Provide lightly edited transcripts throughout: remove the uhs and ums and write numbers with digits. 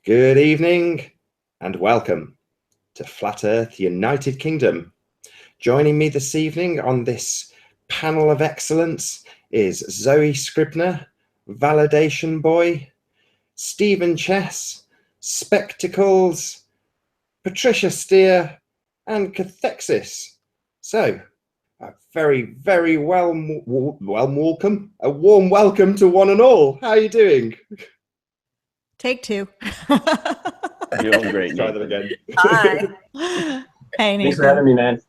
Good evening and welcome to Flat Earth United Kingdom. Joining me this evening on this panel of excellence is Zoe Scribner, Validation Boy, Stephen Chess, Spectacles, Patricia Steer, and Cathexis. So, a very warm welcome to one and all. How are you doing? Take two. You're doing great. Try them again. Hi. Hey, Nathan. Thanks for having me, man.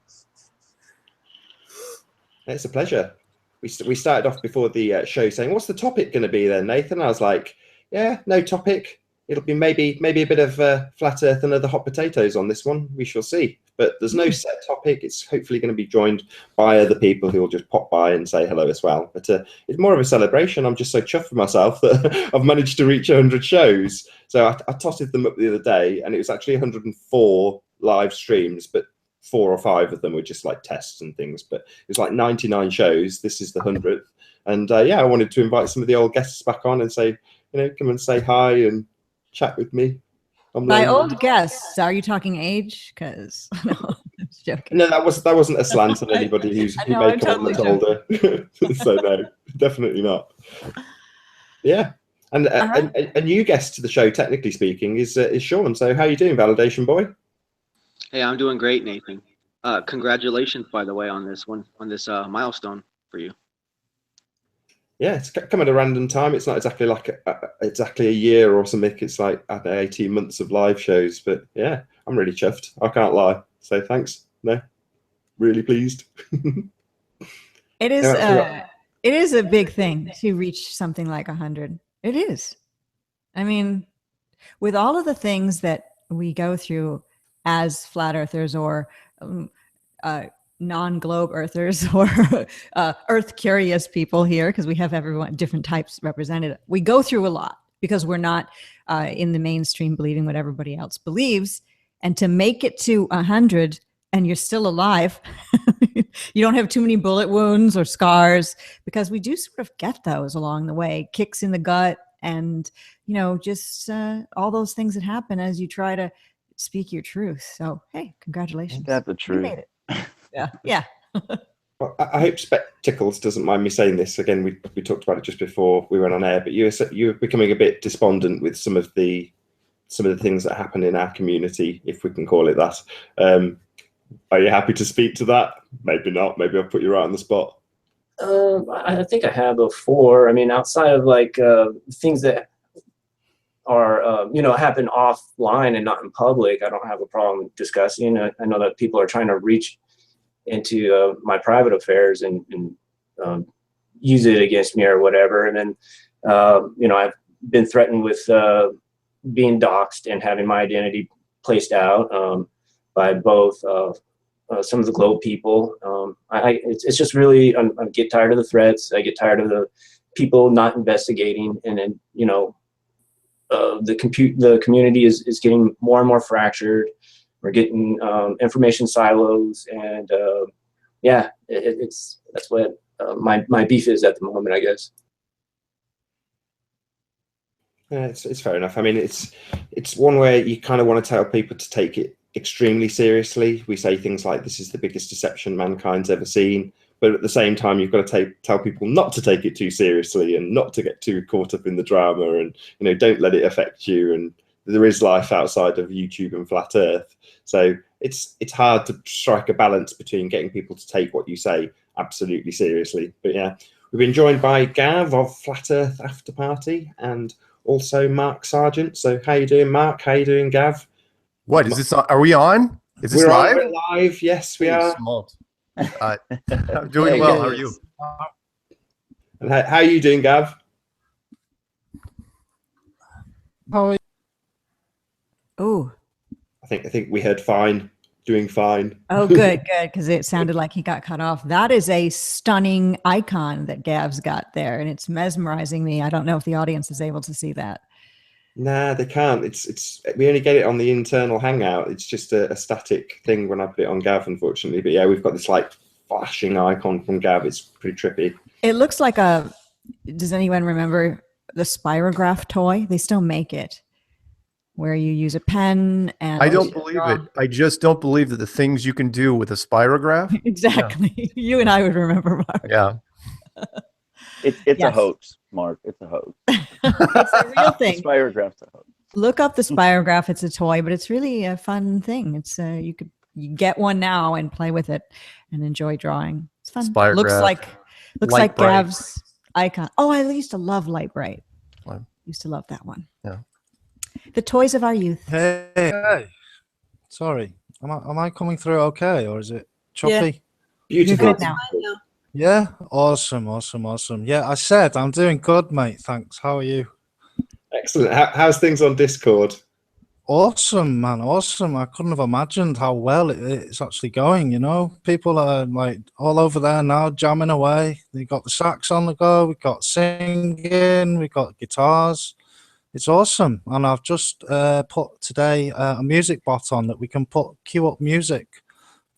It's a pleasure. We started off before the show saying, what's the topic going to be then, Nathan? I was like, yeah, no topic. It'll be maybe a bit of flat earth and other hot potatoes on this one. We shall see. But there's no set topic. It's hopefully going to be joined by other people who will just pop by and say hello as well. But it's more of a celebration. I'm just so chuffed for myself that I've managed to reach 100 shows. So I totted them up the other day, and it was actually 104 live streams, but 4 or 5 of them were just like tests and things. But it was like 99 shows. This is the 100th. And yeah, I wanted to invite some of the old guests back on and say, come and say hi and chat with me. By old guests, are you talking age? Because no, I'm just joking. No, that wasn't a slant on anybody who may come on that's older. So no, definitely not. Yeah, and a new guest to the show, technically speaking, is Sean. So how are you doing, Validation Boy? Hey, I'm doing great, Nathan. Congratulations, by the way, on this milestone for you. Yeah, it's come at a random time. It's not exactly like exactly a year or something. It's like 18 months of live shows. But yeah, I'm really chuffed. I can't lie. So thanks. No, really pleased. It is a big thing to reach something like 100. It is. I mean, with all of the things that we go through as flat earthers or non-globe earthers or earth curious people here, because we have everyone different types represented. We go through a lot because we're not in the mainstream believing what everybody else believes. And to make it to 100 and you're still alive, you don't have too many bullet wounds or scars, because we do sort of get those along the way, kicks in the gut and just all those things that happen as you try to speak your truth. So hey, congratulations. Ain't that the truth? You made it. Yeah. Well, I hope Spectacles doesn't mind me saying this. Again, we talked about it just before we went on air, but you're becoming a bit despondent with some of the things that happen in our community, if we can call it that. Are you happy to speak to that? Maybe not. Maybe I'll put you right on the spot. I think I have before. I mean, outside of like things that are happen offline and not in public, I don't have a problem discussing. I know that people are trying to reach into my private affairs and use it against me or whatever. And then, I've been threatened with being doxxed and having my identity placed out by both some of the globe people. It's just really, I get tired of the threats. I get tired of the people not investigating. And then, the community is getting more and more fractured. We're getting information silos, and yeah, that's what my beef is at the moment, I guess. Yeah, it's fair enough. I mean, it's one where you kind of want to tell people to take it extremely seriously. We say things like, "This is the biggest deception mankind's ever seen," but at the same time, you've got to tell people not to take it too seriously and not to get too caught up in the drama, and don't let it affect you. And there is life outside of YouTube and flat Earth, so it's hard to strike a balance between getting people to take what you say absolutely seriously. But yeah, we've been joined by Gav of Flat Earth After Party and also Mark Sargent. So how you doing, Mark? How you doing, Gav? What is this? Are we on? Is this live? We're live. Yes, we are. I'm doing well. How are you? And how are you doing, Gav? Oh, I think we heard fine. Doing fine. Oh, good, because it sounded like he got cut off. That is a stunning icon that Gav's got there, and it's mesmerizing me. I don't know if the audience is able to see that. Nah, they can't. It's we only get it on the internal Hangout. It's just a static thing when I put it on Gav, unfortunately. But yeah, we've got this like flashing icon from Gav. It's pretty trippy. It looks like does anyone remember the Spirograph toy? They still make it. where you use a pen and I don't believe it. I just don't believe that the things you can do with a spirograph. Exactly. You and I would remember, Mark. Yeah. It's Yes. a hoax, Mark. It's a hoax. It's a real thing. Spirograph's a hoax. Look up the spirograph. It's a toy, but it's really a fun thing. It's you get one now and play with it and enjoy drawing. It's fun. Spirograph, Looks like Light Bright. Gav's icon. Oh, I used to love Light Bright. Fine. Used to love that one. Yeah. The toys of our youth. Hey. Sorry. Am I coming through okay, or is it choppy? Beautiful. You're good now. Yeah. Awesome. Yeah, I said I'm doing good, mate. Thanks. How are you? Excellent. How's things on Discord? Awesome, man. Awesome. I couldn't have imagined how well it's actually going, you know. People are like all over there now jamming away. They got the sax on the go, we got singing, we got guitars. It's awesome. And I've just put today a music bot on that we can queue up music.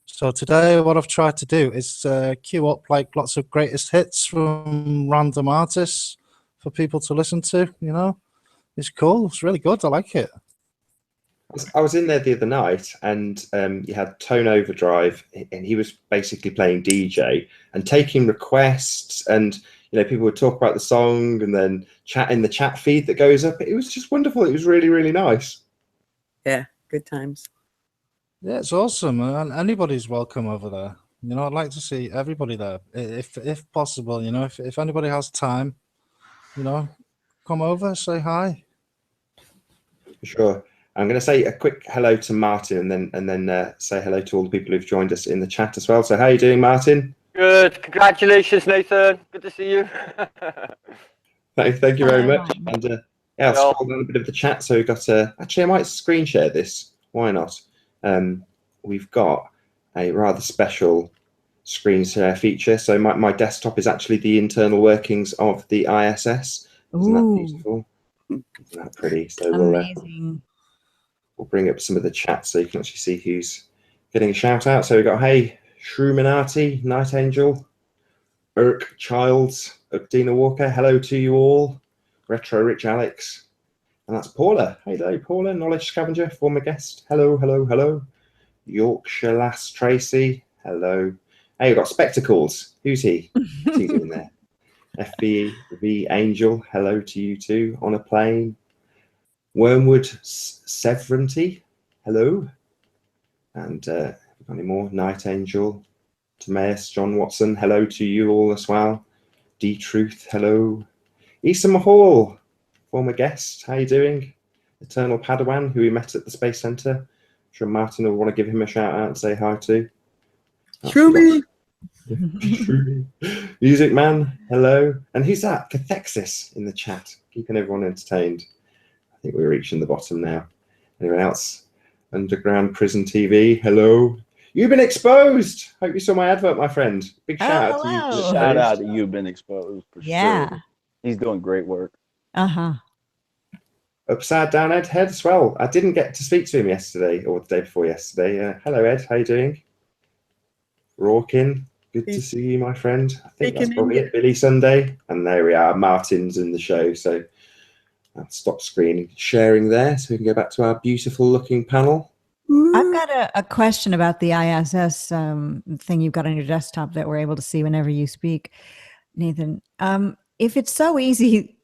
So today what I've tried to do is queue up like lots of greatest hits from random artists for people to listen to, you know. It's cool. It's really good. I like it. I was in there the other night, and you had Tone Overdrive, and he was basically playing DJ and taking requests, and people would talk about the song and then chat in the chat feed that goes up. It was just wonderful. It was really, really nice. Yeah, good times. Yeah, it's awesome, and anybody's welcome over there. You know, I'd like to see everybody there, if possible. You know, if anybody has time, come over, say hi. For sure. I'm going to say a quick hello to Martin, and then say hello to all the people who've joined us in the chat as well. So how are you doing, Martin? Good. Congratulations, Nathan. Good to see you. Thank you very much. And I'll scroll down a bit of the chat. So we've got actually, I might screen share this. Why not? We've got a rather special screen share feature. So my desktop is actually the internal workings of the ISS. Isn't that beautiful? Isn't that pretty? So amazing. We'll bring up some of the chat so you can actually see who's getting a shout out. So we've got, hey, Shruminati, Night Angel, Irk Childs, Dina Walker, hello to you all, Retro Rich Alex, and that's Paula. Hello, Paula, Knowledge Scavenger, former guest. Hello. Yorkshire Lass Tracy, hello. Hey, we've got Spectacles. Who's he? What's he doing there? FBV Angel, hello to you too. On a Plane. Wormwood Severanty, hello. And we've got any more? Night Angel, Timaeus, John Watson, hello to you all as well. D-Truth, hello. Issa Mahal, former guest, how you doing? Eternal Padawan, who we met at the Space Center. I'm sure Martin will want to give him a shout out and say hi to. Shroomy. Music Man, hello. And who's that? Cathexis in the chat, keeping everyone entertained. I think we're reaching the bottom now. Anyone else? Underground Prison TV, hello. You've been exposed. Hope you saw my advert, my friend. Big shout out to you. Shout out to You've Been Exposed for sure. He's doing great work. Upside Down Ed Head as well. I didn't get to speak to him yesterday or the day before yesterday. Hello, Ed. How you doing? Rawkin, good to see you, my friend. I think that's probably it. Billy Sunday. And there we are. Martin's in the show. So I'll stop sharing there so we can go back to our beautiful looking panel. I've got a question about the ISS thing you've got on your desktop that we're able to see whenever you speak, Nathan. If it's so easy,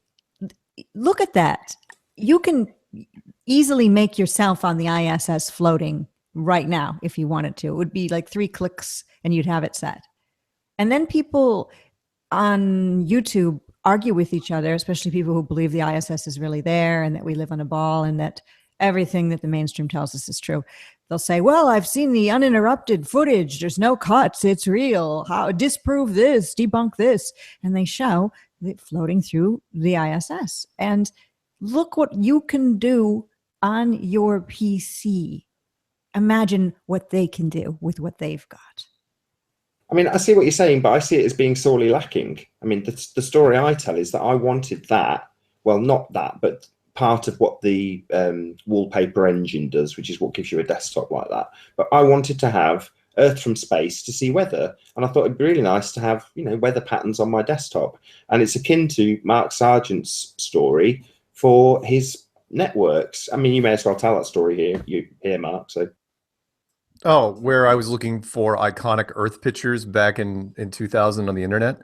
look at that. You can easily make yourself on the ISS floating right now if you wanted to. It would be like 3 clicks and you'd have it set. And then people on YouTube argue with each other, especially people who believe the ISS is really there and that we live on a ball and that everything that the mainstream tells us is true. They'll say, well, I've seen the uninterrupted footage. There's no cuts. It's real. How disprove this, debunk this. And they show it floating through the ISS. And look what you can do on your PC. Imagine what they can do with what they've got. I mean, I see what you're saying, but I see it as being sorely lacking. I mean, the story I tell is that I wanted that. Well, not that, but part of what the wallpaper engine does, which is what gives you a desktop like that. But I wanted to have Earth from space to see weather. And I thought it'd be really nice to have, weather patterns on my desktop. And it's akin to Mark Sargent's story for his networks. I mean, you may as well tell that story here, Mark. So. Oh, where I was looking for iconic Earth pictures back in 2000 on the internet.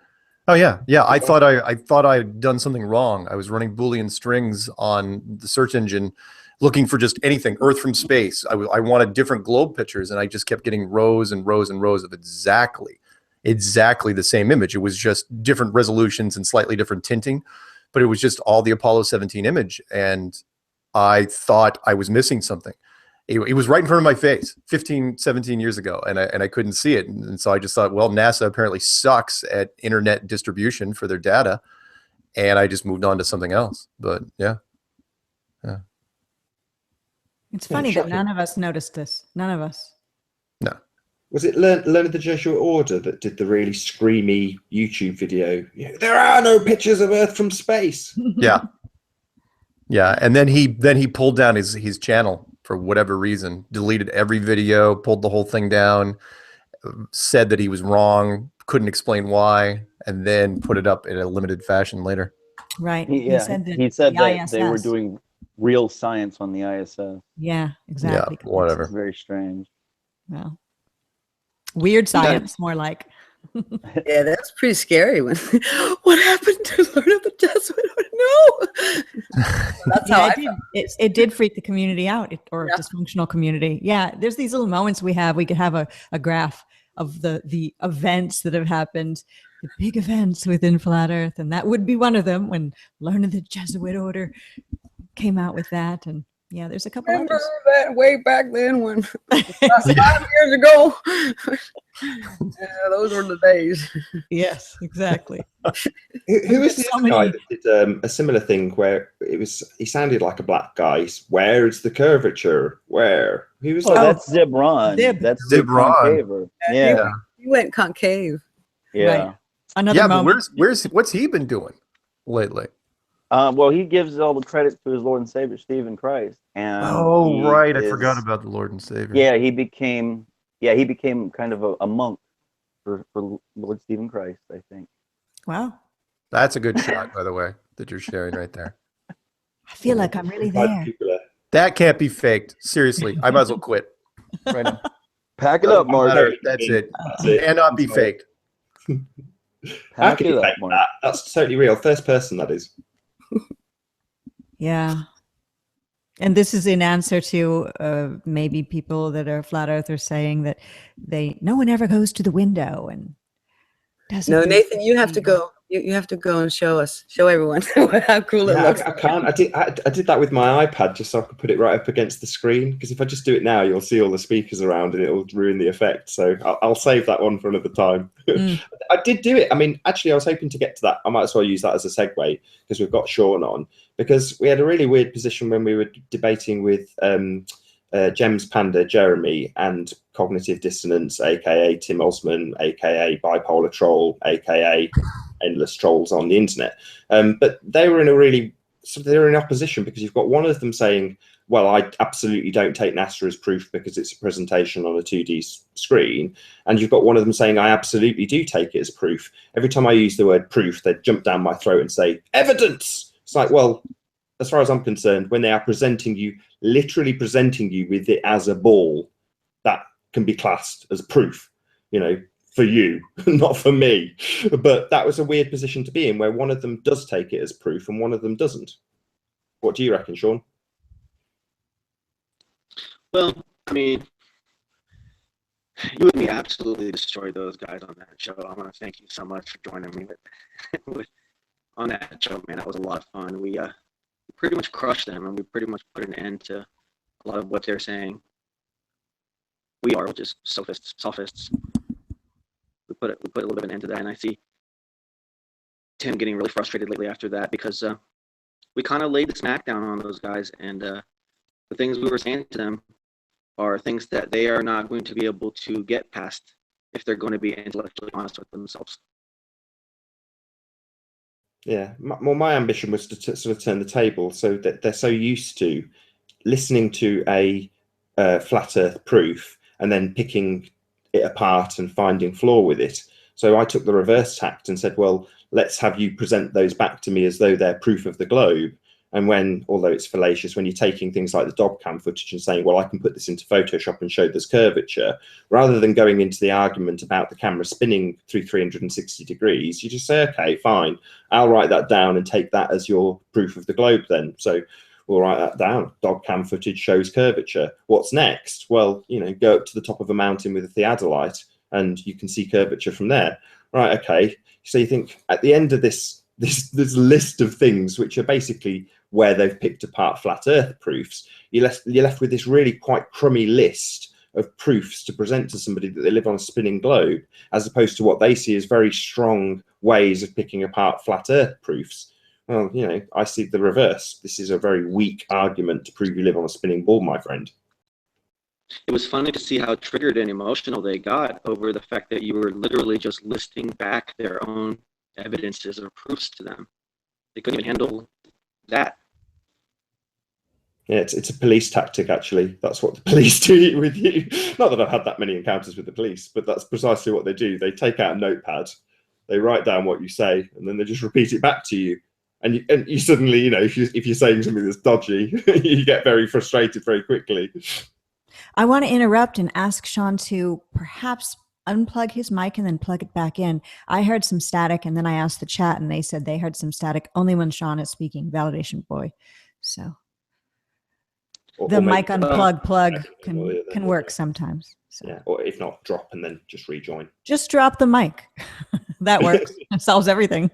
Oh yeah, yeah. I thought I had done something wrong. I was running Boolean strings on the search engine, looking for just anything Earth from space. I wanted different globe pictures, and I just kept getting rows and rows and rows of exactly the same image. It was just different resolutions and slightly different tinting, but it was just all the Apollo 17 image, and I thought I was missing something. It was right in front of my face 15, 17 years ago, and I couldn't see it. And so I just thought, well, NASA apparently sucks at internet distribution for their data, and I just moved on to something else. But yeah. It's funny that none of us noticed this. None of us. No. Was it Learn of the Jesuit Order that did the really screamy YouTube video? There are no pictures of Earth from space. Yeah. Yeah, and then he pulled down his channel for whatever reason, deleted every video, pulled the whole thing down, said that he was wrong, couldn't explain why, and then put it up in a limited fashion later. Right. He said that they were doing real science on the ISS. Yeah, exactly. Yeah, whatever. It's very strange. Well, weird science, more like. Yeah, that's pretty scary. When what happened to Learn of the Jesuit? No, that's how it did freak the community out, or dysfunctional community. Yeah, there's these little moments we have. We could have a graph of the events that have happened, the big events within Flat Earth, and that would be one of them. When Learn of the Jesuit Order came out with that, and yeah, there's a couple remember others. that way back then when 5 years ago. Yeah, those were the days. Yes, exactly. Who was the other guy that did a similar thing where he sounded like a black guy? Where is the curvature? Where? Who was that? That's Zib Ron. That's Zib Ron. Yeah. He went concave. Yeah. Right. Another moment. But what's he been doing lately? Well, he gives all the credit to his Lord and Savior, Stephen Christ. And right. I forgot about the Lord and Savior. Yeah, he became kind of a monk for Lord Stephen Christ, I think. Wow. That's a good shot, by the way, that you're sharing right there. I feel like I'm really there. That can't be faked. Seriously, I might as well quit right now. Pack it up, Mark. That's it. Cannot be faked. Pack it up, Mark. That's totally real. First person, that is. Yeah. And this is in answer to maybe people that are flat earthers saying that no one ever goes to the window and doesn't. No, Nathan, you have to go. You have to go and show everyone how cool it looks. I can't. I did that with my iPad just so I could put it right up against the screen. Because if I just do it now, you'll see all the speakers around and it'll ruin the effect. So I'll save that one for another time. I did do it. I mean, actually, I was hoping to get to that. I might as well use that as a segue because we've got Sean on. Because we had a really weird position when we were debating with Gems Panda, Jeremy, and Cognitive Dissonance, aka Tim Osman, aka Bipolar Troll, aka Endless Trolls on the internet. But they were they're in opposition because you've got one of them saying, well, I absolutely don't take NASA as proof because it's a presentation on a 2D screen. And you've got one of them saying, I absolutely do take it as proof. Every time I use the word proof, they jump down my throat and say, evidence. It's like, well, as far as I'm concerned, when they are literally presenting you with it as a ball, that can be classed as proof, for you, not for me. But that was a weird position to be in, where one of them does take it as proof and one of them doesn't. What do you reckon, Sean? Well, I mean, you and me absolutely destroyed those guys on that show. I want to thank you so much for joining me on that show, man. That was a lot of fun. We pretty much crushed them, and we pretty much put an end to a lot of what they're saying. We are just sophists. We put a little bit of an end to that, and I see Tim getting really frustrated lately after that because we kind of laid the smackdown on those guys, and the things we were saying to them are things that they are not going to be able to get past if they're going to be intellectually honest with themselves. Yeah, my ambition was to sort of turn the table so that they're so used to listening to a flat Earth proof and then picking it apart and finding flaw with it. So I took the reverse tact and said, well, let's have you present those back to me as though they're proof of the globe. And when, although it's fallacious, when you're taking things like the Dob cam footage and saying, well, I can put this into Photoshop and show there's curvature, rather than going into the argument about the camera spinning through 360 degrees, you just say, okay, fine, I'll write that down and take that as your proof of the globe then. So we'll write that down. Dob cam footage shows curvature. What's next? Well, you know, go up to the top of a mountain with a theodolite and you can see curvature from there. Right, okay. So you think at the end of this list of things, which are basically where they've picked apart flat earth proofs, you're left with this really quite crummy list of proofs to present to somebody that they live on a spinning globe, as opposed to what they see as very strong ways of picking apart flat earth proofs. Well, you know, I see the reverse. This is a very weak argument to prove you live on a spinning ball, my friend. It was funny to see how triggered and emotional they got over the fact that you were literally just listing back their own evidences or proofs to them. They couldn't even handle that. Yeah, it's a police tactic, actually. That's what the police do with you. Not that I've had that many encounters with the police, but that's precisely what they do. They take out a notepad, they write down what you say, and then they just repeat it back to you. And you suddenly, you know, if you're saying something that's dodgy, you get very frustrated very quickly. I want to interrupt and ask Sean to perhaps unplug his mic and then plug it back in. I heard some static, and then I asked the chat, and they said they heard some static only when Sean is speaking. Validation boy. So the mic unplug plug can work sometimes. So. Yeah, or if not, drop and then just rejoin. Just drop the mic. That works. It solves everything.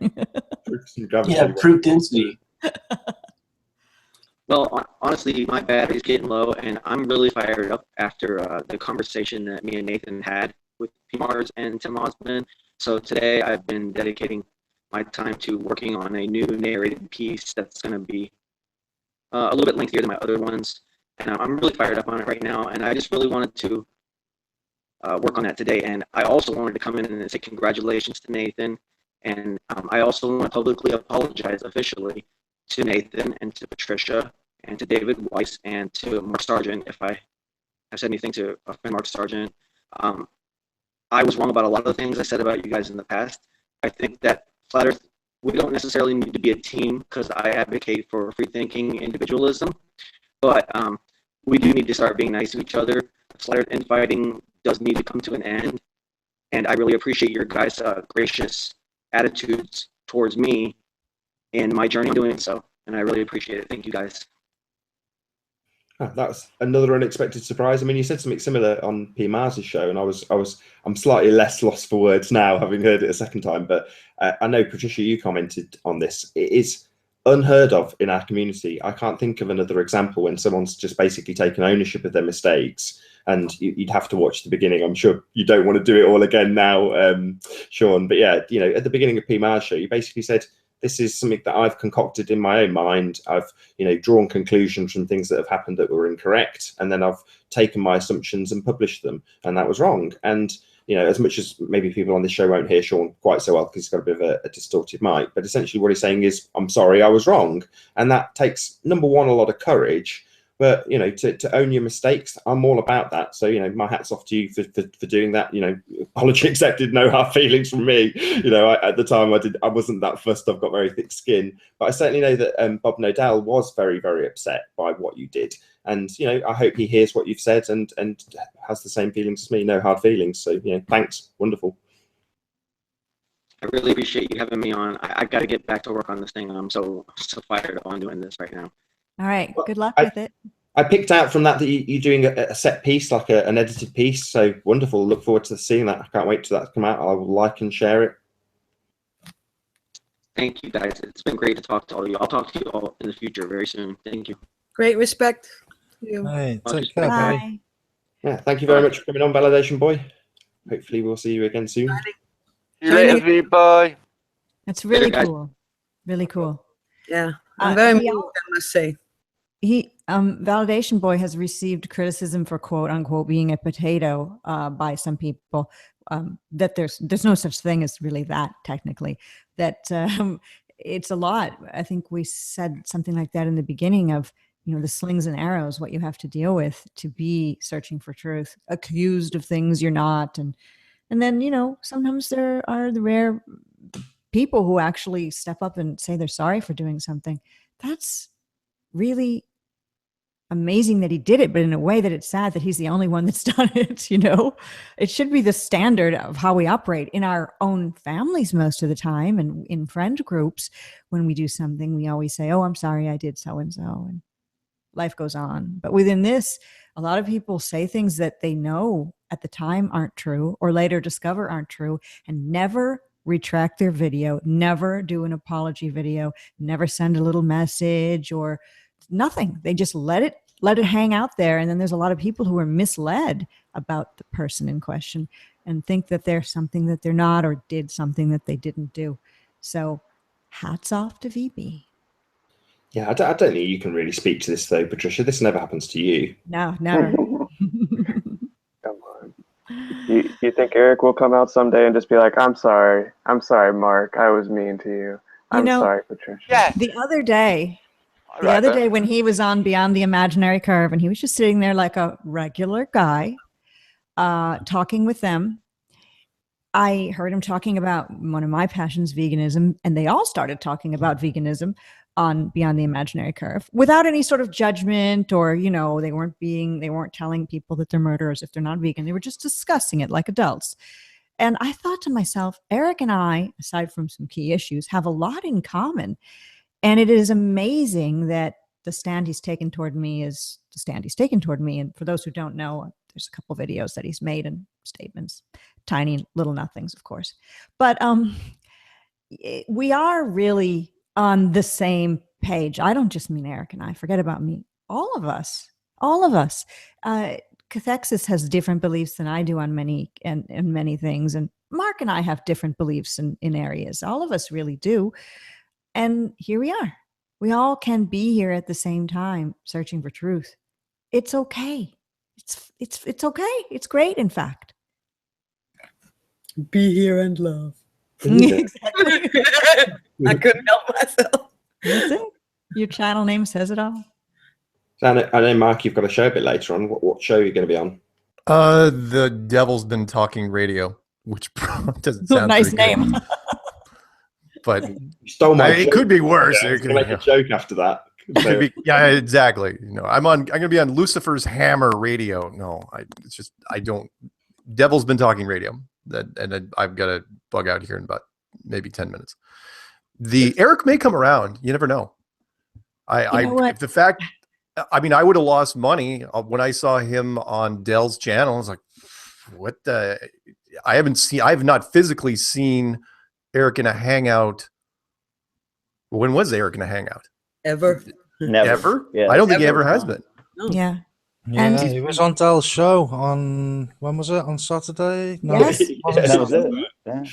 Yeah, proof density. Well, honestly, my battery's getting low, and I'm really fired up after the conversation that me and Nathan had with PMARS and Tim Osmond. So today I've been dedicating my time to working on a new narrated piece that's going to be a little bit lengthier than my other ones. And I'm really fired up on it right now, and I just really wanted to work on that today. And I also wanted to come in and say congratulations to Nathan. And I also want to publicly apologize officially to Nathan and to Patricia and to David Weiss and to Mark Sargent if I have said anything to offend Mark Sargent. I was wrong about a lot of the things I said about you guys in the past. I think that Flat Earth, we don't necessarily need to be a team because I advocate for free-thinking individualism, but we do need to start being nice to each other. Flat Earth infighting does need to come to an end, and I really appreciate your guys' gracious attitudes towards me in my journey doing so, and I really appreciate it. Thank you, guys. That's another unexpected surprise. I mean, you said something similar on P. Mars's show, and I'm slightly less lost for words now, having heard it a second time. But I know, Patricia, you commented on this. It is unheard of in our community. I can't think of another example when someone's just basically taken ownership of their mistakes. And you'd have to watch the beginning. I'm sure you don't want to do it all again now, Sean. But yeah, you know, at the beginning of P. Mars show, you basically said, this is something that I've concocted in my own mind. I've, you know, drawn conclusions from things that have happened that were incorrect, and then I've taken my assumptions and published them, and that was wrong. And you know, as much as maybe people on this show won't hear Sean quite so well because he's got a bit of a distorted mic, but essentially what he's saying is, I'm sorry, I was wrong, and that takes, number one, a lot of courage. But, you know, to own your mistakes, I'm all about that. So, you know, my hat's off to you for doing that. You know, apology accepted, no hard feelings from me. You know, at the time I wasn't that fussed. I've got very thick skin. But I certainly know that Bob Nodell was very, very upset by what you did. And, you know, I hope he hears what you've said and has the same feelings as me, no hard feelings. So, you know, thanks. Wonderful. I really appreciate you having me on. I got to get back to work on this thing. I'm so fired up on doing this right now. All right. Good luck with it. I picked out from that you're doing a set piece, like an edited piece. So wonderful. Look forward to seeing that. I can't wait till that to come out. I will like and share it. Thank you, guys. It's been great to talk to all of you. I'll talk to you all in the future very soon. Thank you. Great respect. Hey, take Bye. care. Yeah, thank you very much for coming on, Validation Boy. Hopefully we'll see you again soon. See you later, bye. That's really guys. cool. Really cool. Yeah, I'm very moved, I must say. Validation Boy has received criticism for quote unquote being a potato by some people. That there's no such thing as really that technically. That it's a lot. I think we said something like that in the beginning of, you know, the slings and arrows, what you have to deal with to be searching for truth, accused of things you're not, and then, you know, sometimes there are the rare people who actually step up and say they're sorry for doing something. That's really amazing that he did it, but in a way that it's sad that he's the only one that's done it. It should be the standard of how we operate in our own families most of the time, and in friend groups. When we do something, we always say, oh, I'm sorry I did so and so, and life goes on. But within this, a lot of people say things that they know at the time aren't true, or later discover aren't true, and never retract their video, never do an apology video, never send a little message or nothing. They just let it hang out there. And then there's a lot of people who are misled about the person in question and think that they're something that they're not, or did something that they didn't do. So hats off to VB. Yeah, I don't think you can really speak to this though, Patricia. This never happens to you. No, never. Come on. You think Eric will come out someday and just be like, I'm sorry, Mark, I was mean to you. I'm sorry, Patricia. Yeah. The other day when he was on Beyond the Imaginary Curve, and he was just sitting there like a regular guy, talking with them, I heard him talking about one of my passions, veganism, and they all started talking about veganism on Beyond the Imaginary Curve without any sort of judgment, or, they weren't telling people that they're murderers if they're not vegan. They were just discussing it like adults. And I thought to myself, Eric and I, aside from some key issues, have a lot in common. And it is amazing that the stand he's taken toward me is the stand he's taken toward me. And for those who don't know, there's a couple videos that he's made and statements, tiny little nothings, of course. But we are really on the same page. I don't just mean Eric and I. Forget about me. All of us. Cathexis has different beliefs than I do on many things, and Mark and I have different beliefs in areas. All of us really do. And here we are. We all can be here at the same time, searching for truth. It's okay. It's okay. It's great, in fact. Be here and love. Exactly. I couldn't help myself. That's it. Your channel name says it all. I know, Mark, you've got a show a bit later on. What show are you going to be on? The Devil's Been Talking Radio, which doesn't sound nice pretty name. good. But You stole my it joke. could be worse. Yeah, I was It could gonna make a joke after that. So, yeah, exactly. I'm going to be on Lucifer's Hammer Radio. No, I don't. Devil's Been Talking Radio. I've got to bug out here in about maybe 10 minutes. Eric may come around. You never know. I would have lost money when I saw him on Dell's channel. I was like, what the? I have not physically seen Eric in a hangout. When was Eric in a hangout? Ever? Never. Ever? Yeah. I don't think he Never. ever has been. No. Yeah. Yeah, And- he was on Dell's show on, when was it? On Saturday? No, Yes. it wasn't That was Saturday. it. Yeah.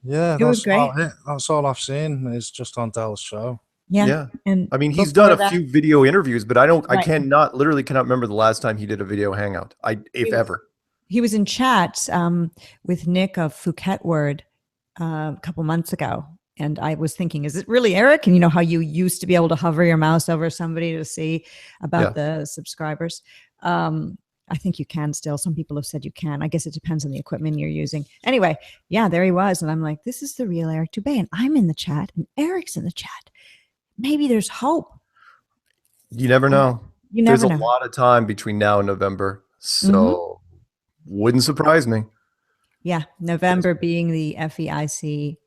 Yeah, It was that's about great. it. That's all I've seen is just on Dell's show. Yeah. And I mean, he's before done a that- few video interviews, but I Right. cannot remember the last time he did a video hangout. If ever. He was in chats with Nick of Phuket Word a couple months ago. And I was thinking, is it really Eric? And you know how you used to be able to hover your mouse over somebody to see about the subscribers? I think you can still. Some people have said you can. I guess it depends on the equipment you're using. Anyway, yeah, there he was. And I'm like, this is the real Eric Dubay. And I'm in the chat and Eric's in the chat. Maybe there's hope. You never know. You never There's know. a lot of time between now and November. So wouldn't surprise me. Yeah. November being the FEIC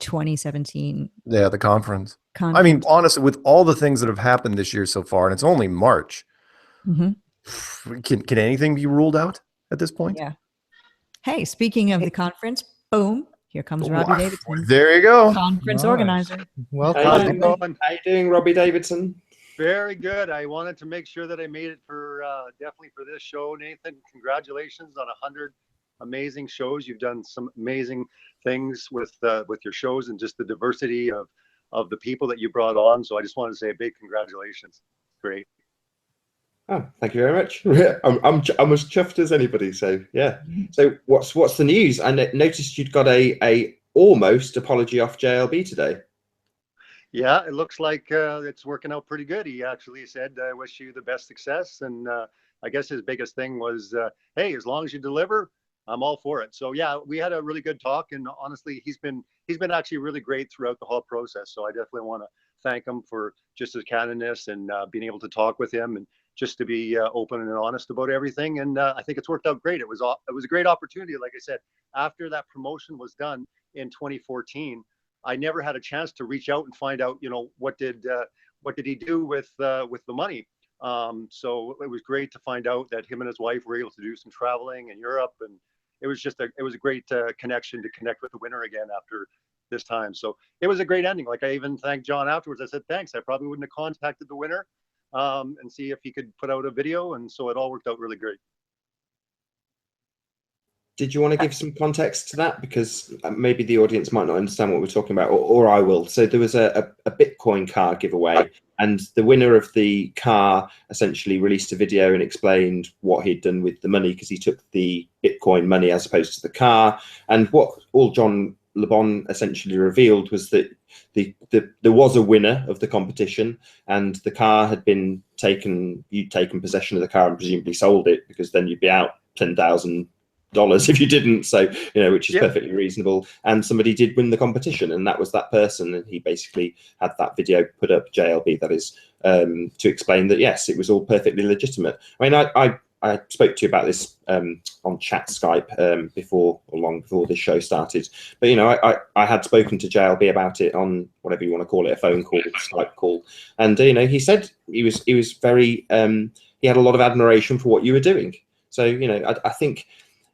2017 Yeah, the conference. conference. I mean, honestly, with all the things that have happened this year so far, and it's only March, can anything be ruled out at this point? Yeah. Hey, speaking of the conference, boom, here comes Robbie Davidson, There you go. conference Nice. organizer. Welcome. How How's you it going? doing, Robbie Davidson? Very good. I wanted to make sure that I made it for definitely for this show, Nathan. Congratulations on 100 amazing shows. You've done some amazing things with your shows and just the diversity of the people that you brought on. So I just wanted to say a big congratulations. Great. Oh, thank you very much. I'm as chuffed as anybody. So yeah. So what's the news? I noticed you'd got a almost apology off JLB today. Yeah, it looks like it's working out pretty good. He actually said, I wish you the best success. And I guess his biggest thing was, hey, as long as you deliver, I'm all for it. So yeah, we had a really good talk. And honestly, he's been actually really great throughout the whole process. So I definitely want to thank him for just his candidness and being able to talk with him and just to be open and honest about everything. And I think it's worked out great. It was a great opportunity. Like I said, after that promotion was done in 2014, I never had a chance to reach out and find out, what did he do with the money. So it was great to find out that him and his wife were able to do some traveling in Europe, and it was a great connection to connect with the winner again after this time. So it was a great ending. Like, I even thanked John afterwards. I said, thanks. I probably wouldn't have contacted the winner and see if he could put out a video. And so it all worked out really great. Did you want to give some context to that? Because maybe the audience might not understand what we're talking about, or I will. So there was a Bitcoin car giveaway, and the winner of the car essentially released a video and explained what he'd done with the money, because he took the Bitcoin money as opposed to the car. And what all John LeBon essentially revealed was that there was a winner of the competition, and the car had been taken. You'd taken possession of the car and presumably sold it, because then you'd be out $10,000 if you didn't. So, which is perfectly reasonable. And somebody did win the competition, and that was that person. And he basically had that video put up, JLB, that is, to explain that yes, it was all perfectly legitimate. I mean, I spoke to you about this on chat Skype long before this show started. But I had spoken to JLB about it on whatever you want to call it, a phone call, Skype call, and he said he was very he had a lot of admiration for what you were doing. So I think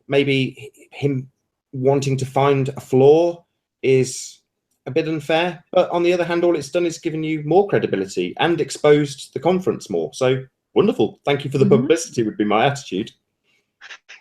maybe him wanting to find a flaw is a bit unfair, but on the other hand, all it's done is given you more credibility and exposed the conference more. So wonderful. Thank you for the publicity would be my attitude.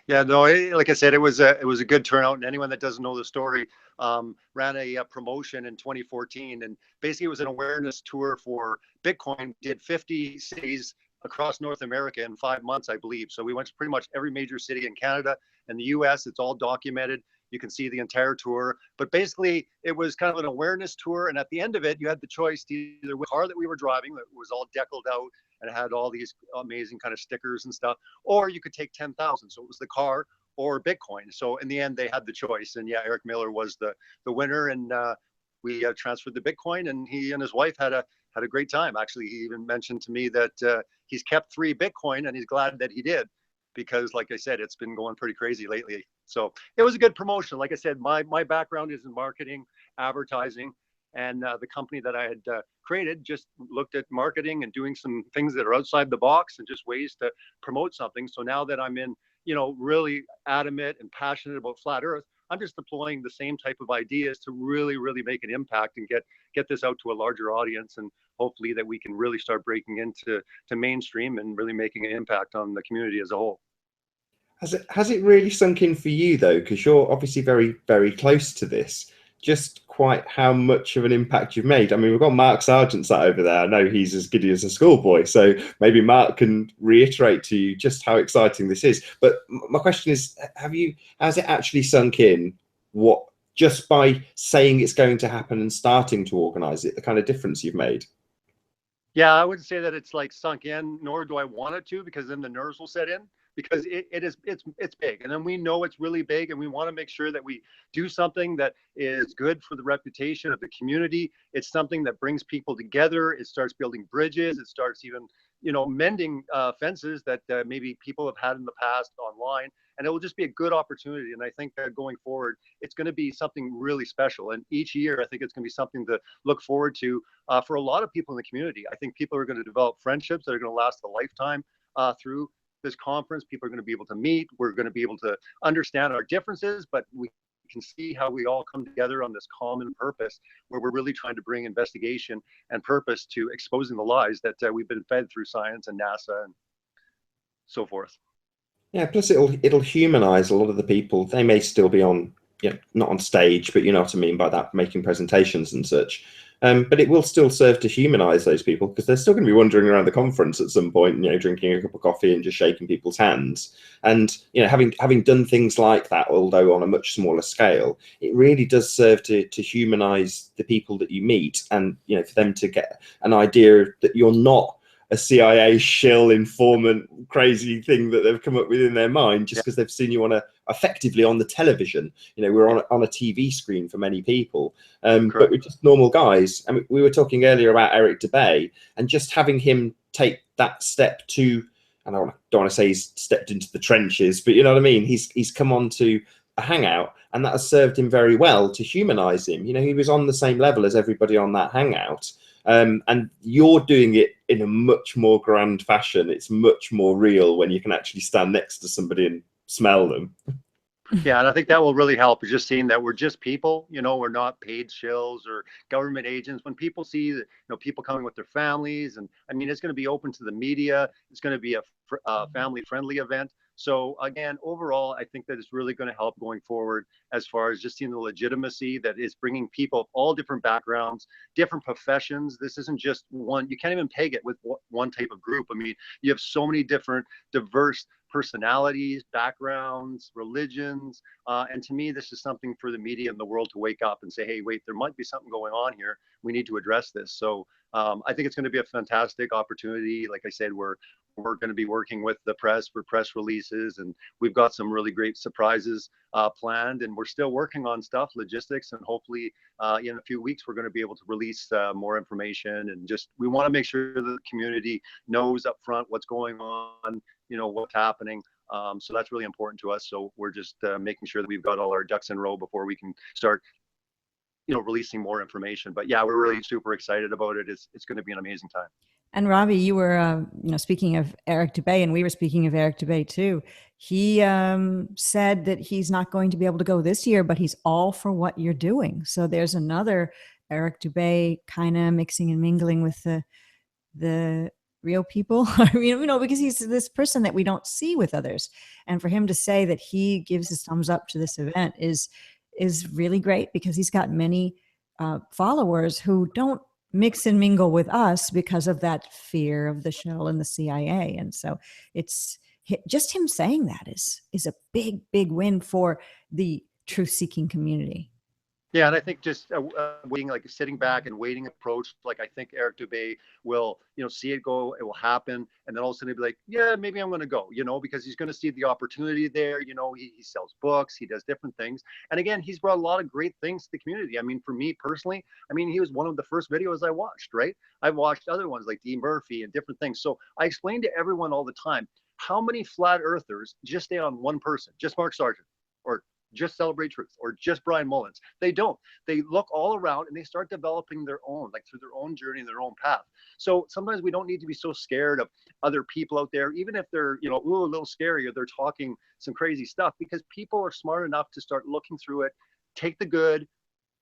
Yeah, no, like I said, it was a good turnout. And anyone that doesn't know the story, ran a promotion in 2014, and basically it was an awareness tour for Bitcoin. Did 50 cities across North America in 5 months, I believe. So we went to pretty much every major city in Canada and the US. It's all documented. You can see the entire tour. But basically, it was kind of an awareness tour. And at the end of it, you had the choice to either with the car that we were driving that was all deckled out and had all these amazing kind of stickers and stuff, or you could take 10,000. So it was the car or Bitcoin. So in the end, they had the choice. And yeah, Eric Miller was the winner. And we transferred the Bitcoin, and he and his wife had a great time. Actually, he even mentioned to me that he's kept 3 Bitcoin, and he's glad that he did, because like I said, it's been going pretty crazy lately. So it was a good promotion. Like I said, my background is in marketing, advertising, and the company that I had created just looked at marketing and doing some things that are outside the box and just ways to promote something. So now that I'm in, really adamant and passionate about flat Earth, I'm just deploying the same type of ideas to really, really make an impact and get this out to a larger audience, and hopefully that we can really start breaking into mainstream and really making an impact on the community as a whole. Has it really sunk in for you though? Because you're obviously very, very close to this. Just quite how much of an impact you've made. I mean, we've got Mark Sargent sat over there. I know he's as giddy as a schoolboy, so maybe Mark can reiterate to you just how exciting this is. But my question is, has it actually sunk in what, just by saying it's going to happen and starting to organize it, the kind of difference you've made? Yeah, I wouldn't say that it's like sunk in, nor do I want it to, because then the nerves will set in. Because it's big, and then we know it's really big, and we want to make sure that we do something that is good for the reputation of the community. It's something that brings people together. It starts building bridges. It starts even, mending fences that maybe people have had in the past online, and it will just be a good opportunity. And I think that going forward, it's going to be something really special. And each year, I think it's going to be something to look forward to for a lot of people in the community. I think people are going to develop friendships that are going to last a lifetime through this conference. People are going to be able to meet. We're going to be able to understand our differences, but we can see how we all come together on this common purpose, where we're really trying to bring investigation and purpose to exposing the lies that we've been fed through science and NASA and so forth. Yeah, plus it'll humanize a lot of the people. They may still be on, not on stage, but you know what I mean by that, making presentations and such. But it will still serve to humanize those people, because they're still going to be wandering around the conference at some point, drinking a cup of coffee and just shaking people's hands. And having done things like that, although on a much smaller scale, it really does serve to humanize the people that you meet, and for them to get an idea that you're not a CIA shill informant crazy thing that they've come up with in their mind just because they've seen you effectively on the television. You know, we're on a TV screen for many people, but we're just normal guys. I mean, we were talking earlier about Eric Dubay, and just having him take that step to, and I don't want to say he's stepped into the trenches, but you know what I mean? He's come on to a hangout, and that has served him very well to humanize him. You know, he was on the same level as everybody on that hangout. And you're doing it in a much more grand fashion. It's much more real when you can actually stand next to somebody and smell them. Yeah, and I think that will really help, is just seeing that we're just people, you know, we're not paid shills or government agents. When people see that, you know, people coming with their families, and I mean, it's going to be open to the media. It's going to be a family-friendly event. So again, overall, I think that it's really going to help going forward as far as just seeing the legitimacy that is bringing people of all different backgrounds, different professions. This isn't just one. You can't even peg it with one type of group. I mean, you have so many different diverse personalities, backgrounds, religions. And to me, this is something for the media and the world to wake up and say, hey, wait, there might be something going on here. We need to address this. So I think it's going to be a fantastic opportunity. Like I said, we're going to be working with the press for press releases, and we've got some really great surprises planned, and we're still working on stuff, logistics, and hopefully in a few weeks we're going to be able to release more information. And just, we want to make sure that the community knows up front what's going on, you know, what's happening. So that's really important to us. So we're just making sure that we've got all our ducks in a row before we can start, you know, releasing more information. But yeah, we're really super excited about it. It's going to be an amazing time. And Robbie, you were, you know, speaking of Eric Dubay, and we were speaking of Eric Dubay too. He said that he's not going to be able to go this year, but he's all for what you're doing. So there's another Eric Dubay kind of mixing and mingling with the real people. I mean, you know, because he's this person that we don't see with others. And for him to say that he gives his thumbs up to this event is really great, because he's got many followers who don't mix and mingle with us because of that fear of the shell and the CIA. And so it's just him saying that is a big, big win for the truth-seeking community. Yeah, and I think just waiting, like sitting back and waiting approach, like I think Eric Dubay will, you know, see it go, it will happen, and then all of a sudden he'll be like, yeah, maybe I'm going to go, you know, because he's going to see the opportunity there. You know, he sells books, he does different things, and again, he's brought a lot of great things to the community. I mean, for me personally, I mean, he was one of the first videos I watched, right? I've watched other ones like D. Murphy and different things. So I explain to everyone all the time, how many flat earthers just stay on one person, just Mark Sargent, or just Celebrate Truth, or just Brian Mullins? They don't. They look all around and they start developing their own, like through their own journey, their own path. So sometimes we don't need to be so scared of other people out there, even if they're, you know, ooh, a little scary, or they're talking some crazy stuff, because people are smart enough to start looking through it, take the good,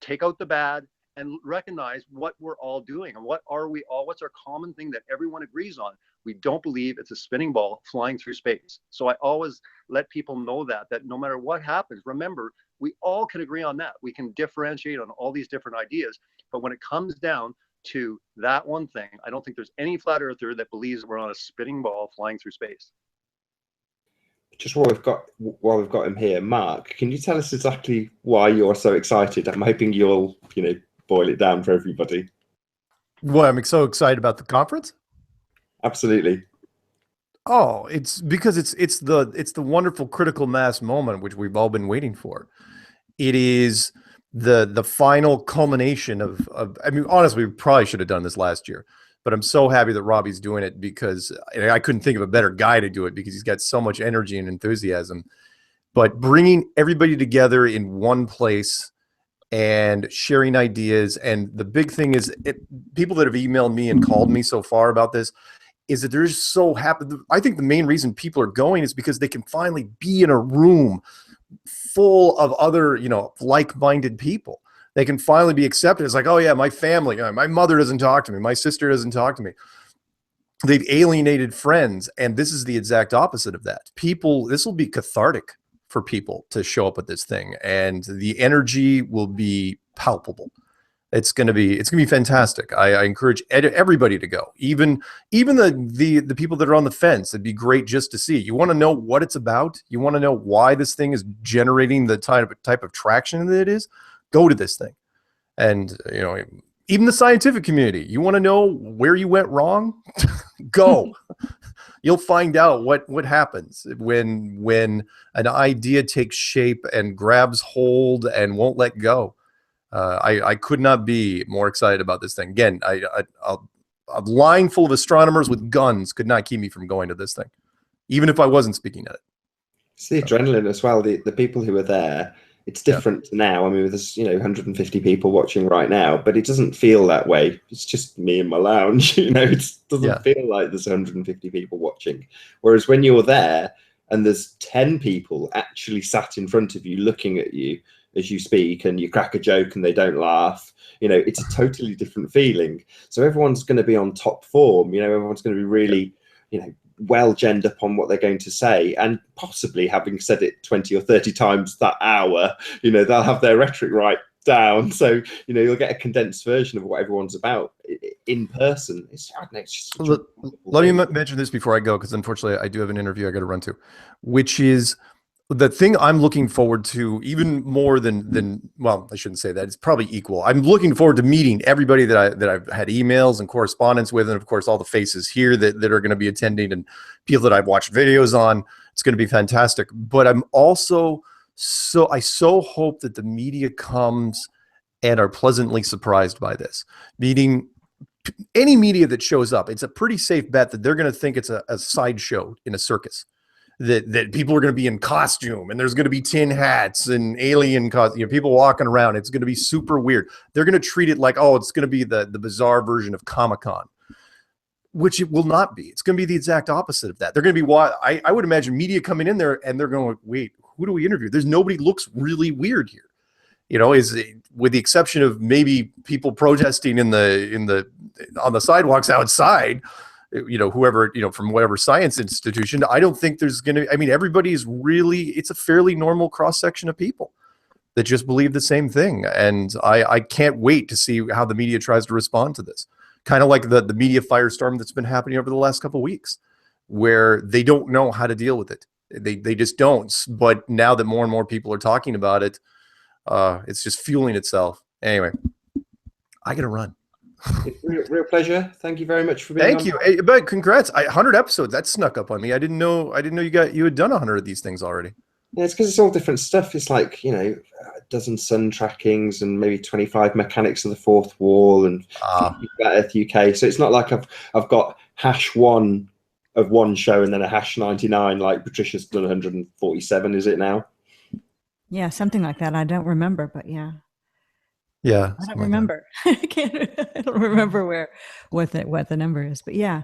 take out the bad, and recognize what we're all doing, and what's our common thing that everyone agrees on. We don't believe it's a spinning ball flying through space. So I always let people know that no matter what happens, remember, we all can agree on that. We can differentiate on all these different ideas, but when it comes down to that one thing, I don't think there's any flat earther that believes we're on a spinning ball flying through space. Just while we've got him here, Mark, can you tell us exactly why you're so excited? I'm hoping you'll, you know, boil it down for everybody. Well, I'm so excited about the conference. Absolutely. Oh, it's because it's the wonderful critical mass moment which we've all been waiting for. It is the final culmination of I mean, honestly, we probably should have done this last year, but I'm so happy that Robbie's doing it, because I couldn't think of a better guy to do it, because he's got so much energy and enthusiasm. But bringing everybody together in one place and sharing ideas, and the big thing is, people that have emailed me and called me so far about this, is that they're just so happy. I think the main reason people are going is because they can finally be in a room full of other, you know, like-minded people. They can finally be accepted. It's like, oh yeah, my family, my mother doesn't talk to me, my sister doesn't talk to me. They've alienated friends, and this is the exact opposite of that. This will be cathartic for people to show up at this thing, and the energy will be palpable. It's gonna be fantastic. I encourage everybody to go, even the people that are on the fence. It'd be great just to see. You want to know what it's about. You want to know why this thing is generating the type of traction that it is. Go to this thing, and you know, even the scientific community. You want to know where you went wrong? Go. You'll find out what happens when an idea takes shape and grabs hold and won't let go. I could not be more excited about this thing. Again, a line full of astronomers with guns could not keep me from going to this thing, even if I wasn't speaking at it. It's the adrenaline as well. The people who are there, it's different now. I mean, there's 150 people watching right now, but it doesn't feel that way. It's just me in my lounge. It doesn't feel like there's 150 people watching. Whereas when you're there and there's 10 people actually sat in front of you looking at you as you speak, and you crack a joke and they don't laugh, it's a totally different feeling. So everyone's going to be on top form. Everyone's going to be really, well genned up on what they're going to say, and possibly having said it 20 or 30 times that hour, they'll have their rhetoric right down. So, you'll get a condensed version of what everyone's about in person. Let me mention this before I go, because unfortunately I do have an interview I got to run to, which is the thing I'm looking forward to even more than well, I shouldn't say that. It's probably equal. I'm looking forward to meeting everybody that I've had emails and correspondence with, and of course all the faces here that are going to be attending, and people that I've watched videos on. It's going to be fantastic. But I'm also I so hope that the media comes and are pleasantly surprised by this. Meaning, any media that shows up, it's a pretty safe bet that they're going to think it's a sideshow in a circus. That people are going to be in costume, and there's going to be tin hats and alien people walking around. It's going to be super weird. They're going to treat it like, oh, it's going to be the bizarre version of Comic-Con, which it will not be. It's going to be the exact opposite of that. They're going to be I would imagine media coming in there and they're going, wait, who do we interview? There's nobody looks really weird here. With the exception of maybe people protesting on the sidewalks outside. Whoever, from whatever science institution, I don't think there's going to, everybody is really, it's a fairly normal cross-section of people that just believe the same thing. And I can't wait to see how the media tries to respond to this. Kind of like the media firestorm that's been happening over the last couple of weeks, where they don't know how to deal with it. They just don't. But now that more and more people are talking about it, it's just fueling itself. Anyway, I got to run. Real pleasure. Thank you very much for being Thank you. Hey, but congrats. 100 episodes. That snuck up on me. I didn't know you had done 100 of these things already. Yeah, it's because it's all different stuff. It's like, a dozen sun trackings and maybe 25 mechanics of the fourth wall and Earth UK. So it's not like I've got #1 of one show and then a #99 like Patricia's done 147, is it now? Yeah, something like that. I don't remember, but yeah. Yeah, I don't remember. I don't remember what the number is, but yeah,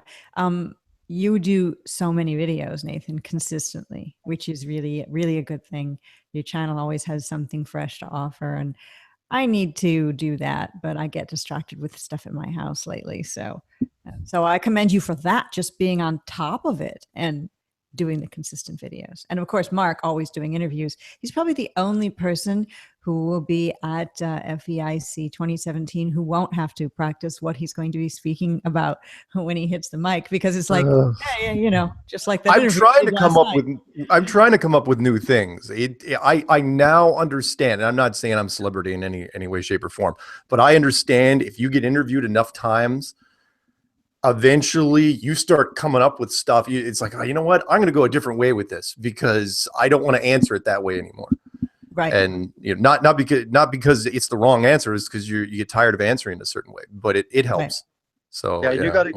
you do so many videos, Nathan, consistently, which is really, really a good thing. Your channel always has something fresh to offer, and I need to do that, but I get distracted with stuff in my house lately. So I commend you for that, just being on top of it and doing the consistent videos. And of course, Mark always doing interviews. He's probably the only person who will be at FEIC 2017 who won't have to practice what he's going to be speaking about when he hits the mic, because it's like, just like that. I'm trying to come up with new things. I now understand, and I'm not saying I'm a celebrity in any way, shape, or form, but I understand if you get interviewed enough times, eventually you start coming up with stuff. It's like, oh, you know what? I'm going to go a different way with this because I don't want to answer it that way anymore. Right. And not because it's the wrong answer, is because you get tired of answering a certain way, but it helps. Right. So yeah, you got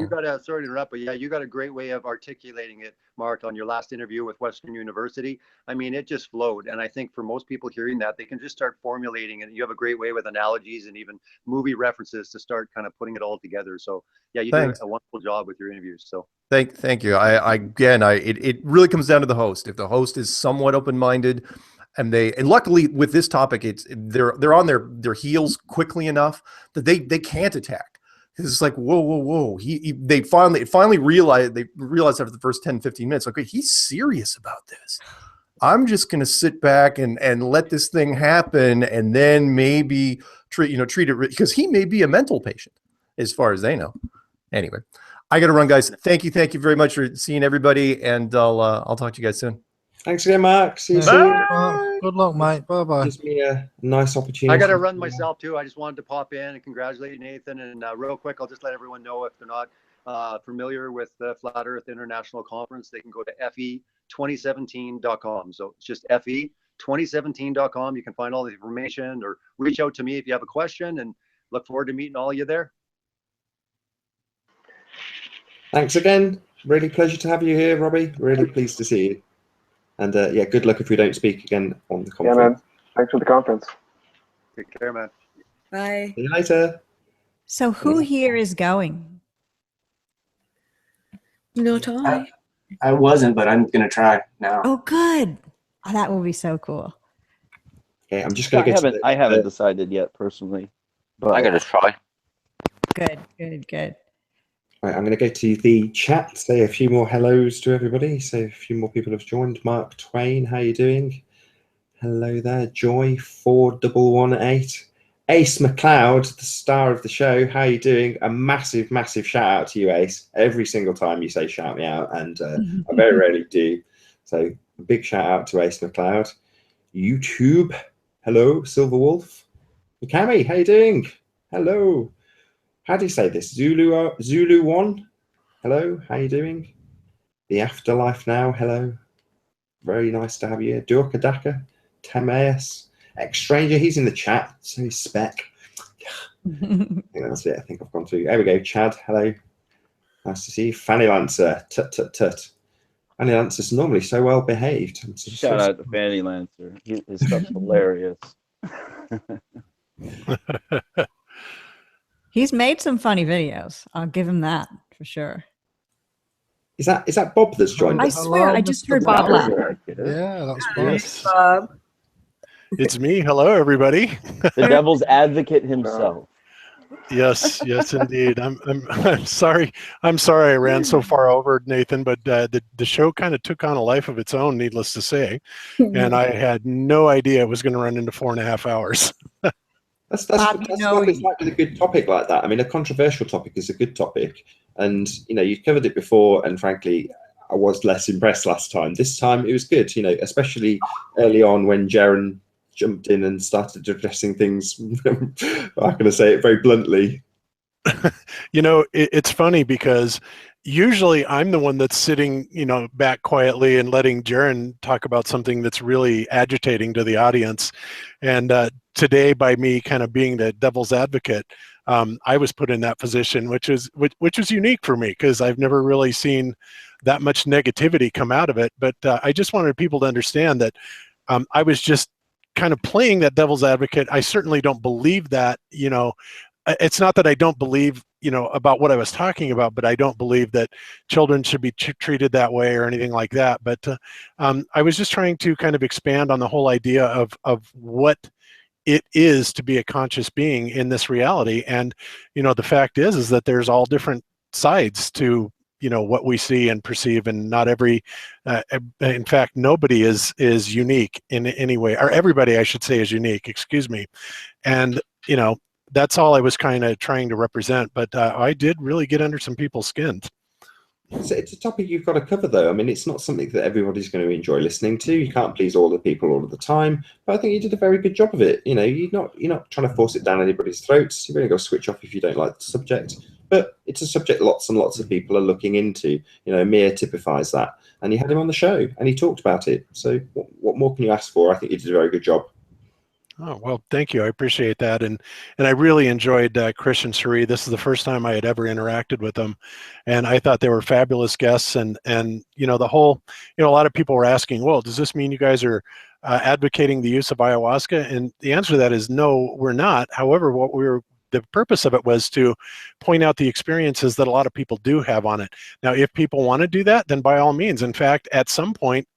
sorry to interrupt, but yeah, you got a great way of articulating it, Mark, on your last interview with Western University. It just flowed. And I think for most people hearing that, they can just start formulating it. You have a great way with analogies and even movie references to start kind of putting it all together. So yeah, you do a wonderful job with your interviews. So thank you. It really comes down to the host. If the host is somewhat open-minded, and luckily with this topic, they're on their heels quickly enough that they can't attack. It's like, whoa. They finally realized after the first 10, 15 minutes, okay, he's serious about this. I'm just going to sit back and let this thing happen, and then maybe treat it, because he may be a mental patient as far as they know. Anyway, I got to run, guys. Thank you very much for seeing everybody, and I'll talk to you guys soon. Thanks again, Mark. See you soon. Good luck, mate. Bye-bye. Gives me a nice opportunity. I got to run myself too. I just wanted to pop in and congratulate Nathan. And real quick, I'll just let everyone know, if they're not familiar with the Flat Earth International Conference, they can go to fe2017.com. So it's just fe2017.com. You can find all the information, or reach out to me if you have a question, and look forward to meeting all of you there. Thanks again. Really pleasure to have you here, Robbie. Really pleased to see you. And yeah, good luck if we don't speak again on the conference. Yeah, man. Thanks for the conference. Take care, man. Bye. See you later. So who here is going? No time. I wasn't, but I'm gonna try now. Oh, good. Oh, that will be so cool. Okay, I'm just going to go. I haven't decided yet personally, but I gotta try. Good, good, good. Right, I'm going to go to the chat, say a few more hellos to everybody. So a few more people have joined. Mark Twain, how you doing? Hello there. Joy 4118. Ace McLeod, the star of the show, how you doing? A massive, massive shout out to you, Ace. Every single time you say shout me out, and I very rarely do. So a big shout out to Ace McLeod. YouTube, hello, Silver Wolf. Mikami, how you doing? Hello. How do you say this? Zulu One, hello, how you doing? The Afterlife Now, hello. Very nice to have you here. Durka Daka, Tameas, Ex-Stranger, he's in the chat, so he's Spec. I think that's it. I think I've gone through. There we go. Chad, hello. Nice to see you. Fanny Lancer, tut. Fanny Lancer's normally so well behaved. Shout out to Fanny Lancer. His stuff's hilarious. He's made some funny videos. I'll give him that for sure. Is that Bob that's joined I us? swear, I just heard Bob laugh. Yeah, that's Yes. Bob. It's me. Hello, everybody. The devil's advocate himself. Yes, yes, indeed. I'm sorry. I'm sorry I ran so far over, Nathan, but the show kind of took on a life of its own, needless to say, and I had no idea it was going to run into 4.5 hours. That's what it's like with a good topic like that. I mean, a controversial topic is a good topic, and you've covered it before, and frankly, I was less impressed last time. This time it was good, especially early on when Jaron jumped in and started addressing things. I'm going to say it very bluntly. It's funny because usually I'm the one that's sitting, back quietly and letting Jaron talk about something that's really agitating to the audience. And today, by me kind of being the devil's advocate, I was put in that position, which is unique for me because I've never really seen that much negativity come out of it. But I just wanted people to understand that I was just kind of playing that devil's advocate. I certainly don't believe that, it's not that I don't believe, about what I was talking about, but I don't believe that children should be treated that way or anything like that. But I was just trying to kind of expand on the whole idea of what it is to be a conscious being in this reality. And, the fact is that there's all different sides to what we see and perceive, and not every in fact nobody is unique in any way, or everybody I should say is unique, excuse me. And that's all I was kind of trying to represent, but I did really get under some people's skins. It's a topic you've got to cover, though. I mean, it's not something that everybody's going to enjoy listening to. You can't please all the people all of the time, but I think you did a very good job of it. You're not trying to force it down anybody's throats. You've only got to switch off if you don't like the subject. But it's a subject lots and lots of people are looking into. Mir typifies that, and you had him on the show, and he talked about it. So what more can you ask for? I think you did a very good job. Oh, well, thank you. I appreciate that. And I really enjoyed Chris and Cherie. This is the first time I had ever interacted with them. And I thought they were fabulous guests. And the whole, a lot of people were asking, well, does this mean you guys are advocating the use of ayahuasca? And the answer to that is no, we're not. However, the purpose of it was to point out the experiences that a lot of people do have on it. Now, if people want to do that, then by all means. In fact, at some point,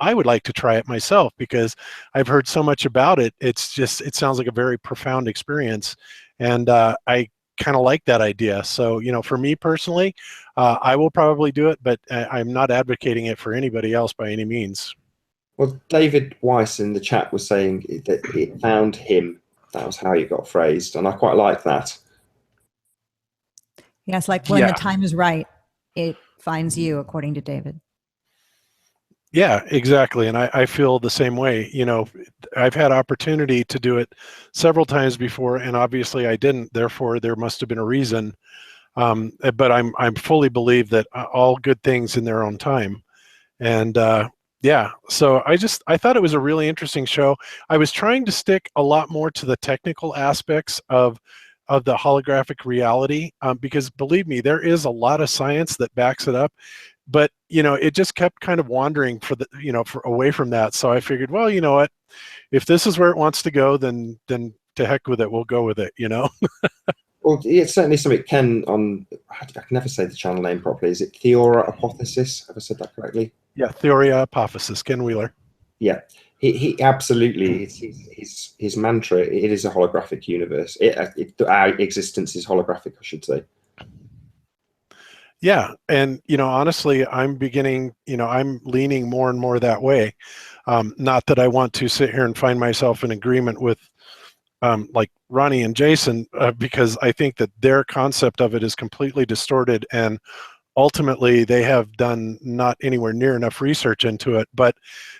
I would like to try it myself because I've heard so much about it. It sounds like a very profound experience. And I kind of like that idea. So, for me personally, I will probably do it, but I'm not advocating it for anybody else by any means. Well, David Weiss in the chat was saying that it found him. That was how you got phrased. And I quite like that. Yes, like when the time is right, it finds you, according to David. Yeah, exactly. And I feel the same way. I've had opportunity to do it several times before, and obviously I didn't. Therefore, there must have been a reason. But I'm fully believe that all good things in their own time. And yeah, so I thought it was a really interesting show. I was trying to stick a lot more to the technical aspects of the holographic reality, because believe me, there is a lot of science that backs it up. But it just kept kind of wandering away from that. So I figured, well, you know what, if this is where it wants to go, then to heck with it, we'll go with it. Well, it's certainly something Ken on, I can never say the channel name properly. Is it Theora Hypothesis? Have I said that correctly? Yeah, Theoria Hypothesis, Ken Wheeler. Yeah, he absolutely, his mantra, it is a holographic universe. Our existence is holographic, I should say. Yeah, and honestly, I'm leaning more and more that way. Not that I want to sit here and find myself in agreement with like Ronnie and Jason, because I think that their concept of it is completely distorted, and ultimately they have done not anywhere near enough research into it. But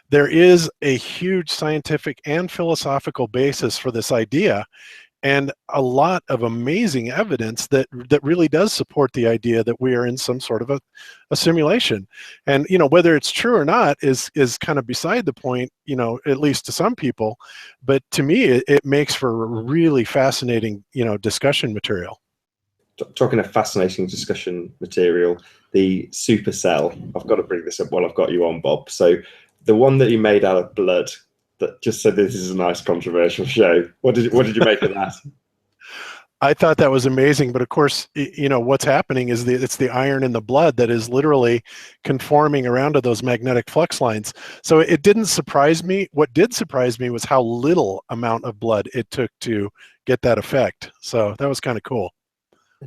there is a huge scientific and philosophical basis for this idea, and a lot of amazing evidence that really does support the idea that we are in some sort of a simulation. And whether it's true or not is kind of beside the point, at least to some people. But to me, it makes for a really fascinating discussion material. Talking of fascinating discussion material, the supercell, I've got to bring this up while I've got you on, Bob. So the one that you made out of blood, that just said this is a nice controversial show. What did you make of that? I thought that was amazing, but of course, what's happening is it's the iron in the blood that is literally conforming around to those magnetic flux lines. So it didn't surprise me. What did surprise me was how little amount of blood it took to get that effect. So that was kind of cool.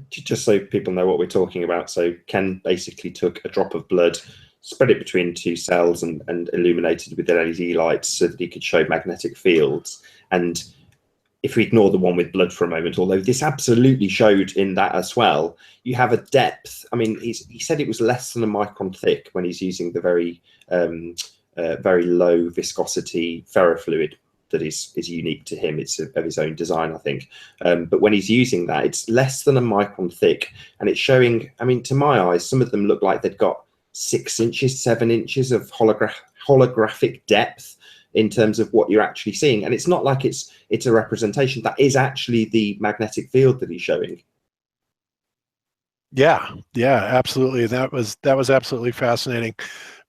Just so people know what we're talking about, so Ken basically took a drop of blood, spread it between two cells, and illuminated with LED lights so that he could show magnetic fields. And if we ignore the one with blood for a moment, although this absolutely showed in that as well, you have a depth. I mean, he said it was less than a micron thick when he's using the very low viscosity ferrofluid that is unique to him. It's of his own design, I think. But when he's using that, it's less than a micron thick, and it's showing, I mean, to my eyes, some of them look like they've got 6 inches, 7 inches of holographic depth in terms of what you're actually seeing. And it's not like it's a representation. That is actually the magnetic field that he's showing. Yeah, absolutely. That was absolutely fascinating.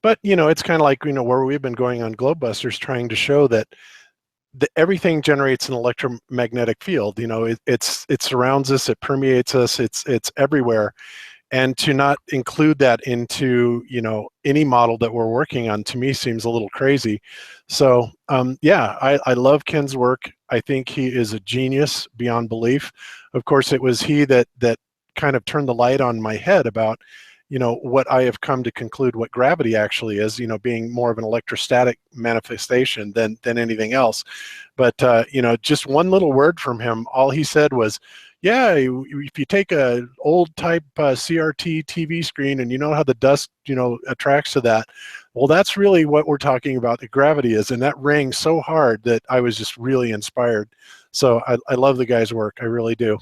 But it's kind of like where we've been going on Globebusters, trying to show that everything generates an electromagnetic field. It surrounds us, it permeates us, it's everywhere. And to not include that into any model that we're working on, to me, seems a little crazy. So yeah, I love Ken's work. I think he is a genius beyond belief. Of course, it was he that kind of turned the light on my head about what I have come to conclude what gravity actually is, being more of an electrostatic manifestation than anything else. But just one little word from him, all he said was, yeah, if you take a old type CRT TV screen and how the dust attracts to that, well, that's really what we're talking about, that gravity is. And that rang so hard that I was just really inspired. So I love the guy's work. I really do.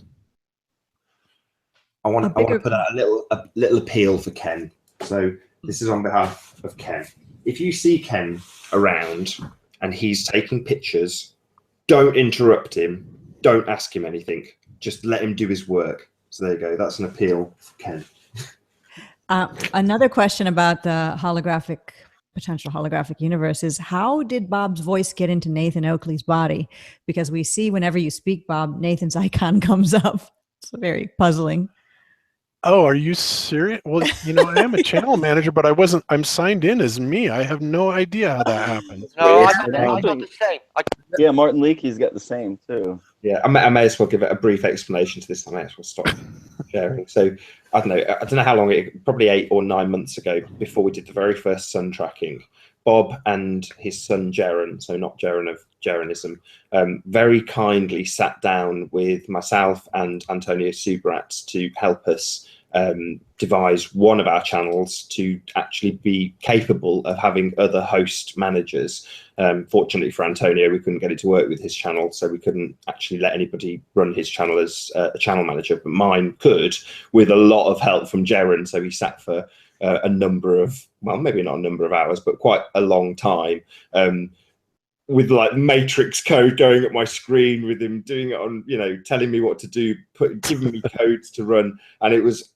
I want to put out a little appeal for Ken. So this is on behalf of Ken. If you see Ken around and he's taking pictures, don't interrupt him. Don't ask him anything. Just let him do his work. So there you go. That's an appeal for Ken. Another question about the potential holographic universe is, how did Bob's voice get into Nathan Oakley's body? Because we see whenever you speak, Bob, Nathan's icon comes up. It's very puzzling. Oh, are you serious? Well, I am a channel manager, but I'm signed in as me. I have no idea how that happened. No, I got the same. Yeah, Martin Leakey's got the same too. Yeah, I may as well give it a brief explanation to this. I may as well stop sharing. So I don't know how long probably 8 or 9 months ago, before we did the very first sun tracking, Bob and his son Jaren, so not Jaren of Jarenism, very kindly sat down with myself and Antonio Subrat to help us devised one of our channels to actually be capable of having other host managers. Fortunately for Antonio, we couldn't get it to work with his channel, so we couldn't actually let anybody run his channel as a channel manager, but mine could, with a lot of help from Jaren. So he sat for a number of, well, maybe not a number of hours, but quite a long time, with like matrix code going at my screen, with him doing it on, you know, telling me what to do, giving me codes to run, and it was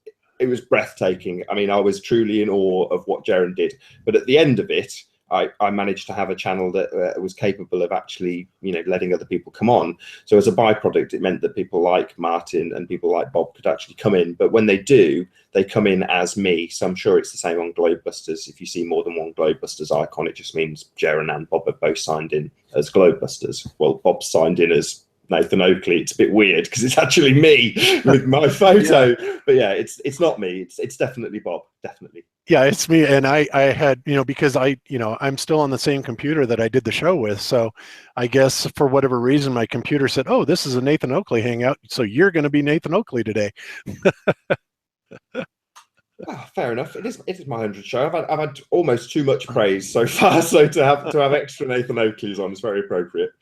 breathtaking. I mean, I was truly in awe of what Jaren did. But at the end of it, I managed to have a channel that was capable of actually, you know, letting other people come on. So as a byproduct, it meant that people like Martin and people like Bob could actually come in. But when they do, they come in as me. So I'm sure it's the same on Globebusters. If you see more than one Globebusters icon, it just means Jaren and Bob have both signed in as Globebusters. Well, Bob signed in as Nathan Oakley. It's a bit weird because it's actually me with my photo. Yeah. But yeah, it's not me. It's definitely Bob. Definitely. Yeah, it's me. And I had, you know, because I'm still on the same computer that I did the show with. So I guess for whatever reason, my computer said, oh, this is a Nathan Oakley hangout. So you're going to be Nathan Oakley today. Oh, fair enough. It is my 100th show. I've had almost too much praise so far. So to have extra Nathan Oakleys on is very appropriate.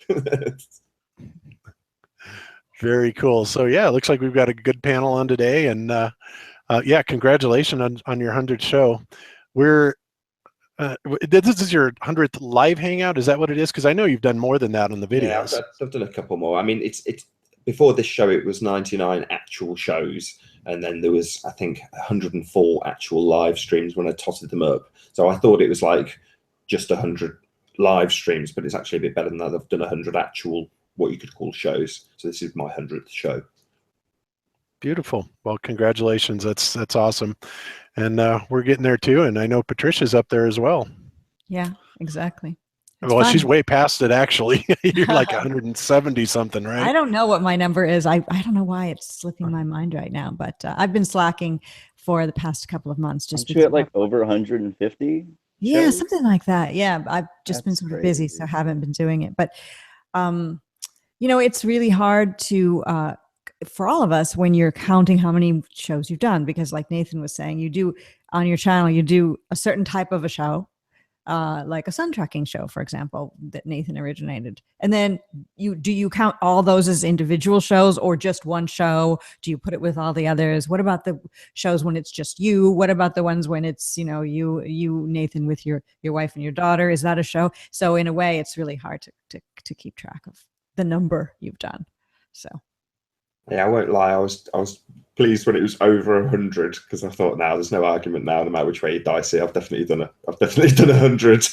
Very cool. So yeah, it looks like we've got a good panel on today, and yeah, congratulations on your 100th show. We're this is your 100th live hangout. Is that what it is? Because I know you've done more than that on the videos. Yeah, I've done a couple more. I mean, it's before this show, it was 99 actual shows, and then there was, I think, 104 actual live streams when I totted them up. So I thought it was like just 100 live streams, but it's actually a bit better than that. I've done 100 actual, what you could call, shows. So this is my 100th show. Beautiful. Well, congratulations. That's awesome. And we're getting there too. And I know Patricia's up there as well. Yeah, exactly. It's well, fun. She's way past it, actually. You're like 170 something, right? I don't know what my number is. I don't know why it's slipping my mind right now, but I've been slacking for the past couple of months. Just Aren't you at like over 150? Yeah, shows? something like that. Yeah, I've just been sort of busy, so haven't been doing it. But, you know, it's really hard to, for all of us, when you're counting how many shows you've done, because like Nathan was saying, you do on your channel, you do a certain type of a show, like a sun tracking show, for example, that Nathan originated. And then do you count all those as individual shows or just one show? Do you put it with all the others? What about the shows when it's just you? What about the ones when it's, you know, you Nathan with your wife and your daughter? Is that a show? So in a way, it's really hard to keep track of the number you've done. So. Yeah, I won't lie. I was pleased when it was over 100 because I thought, now there's no argument now, no matter which way you dice it. I've definitely done 100.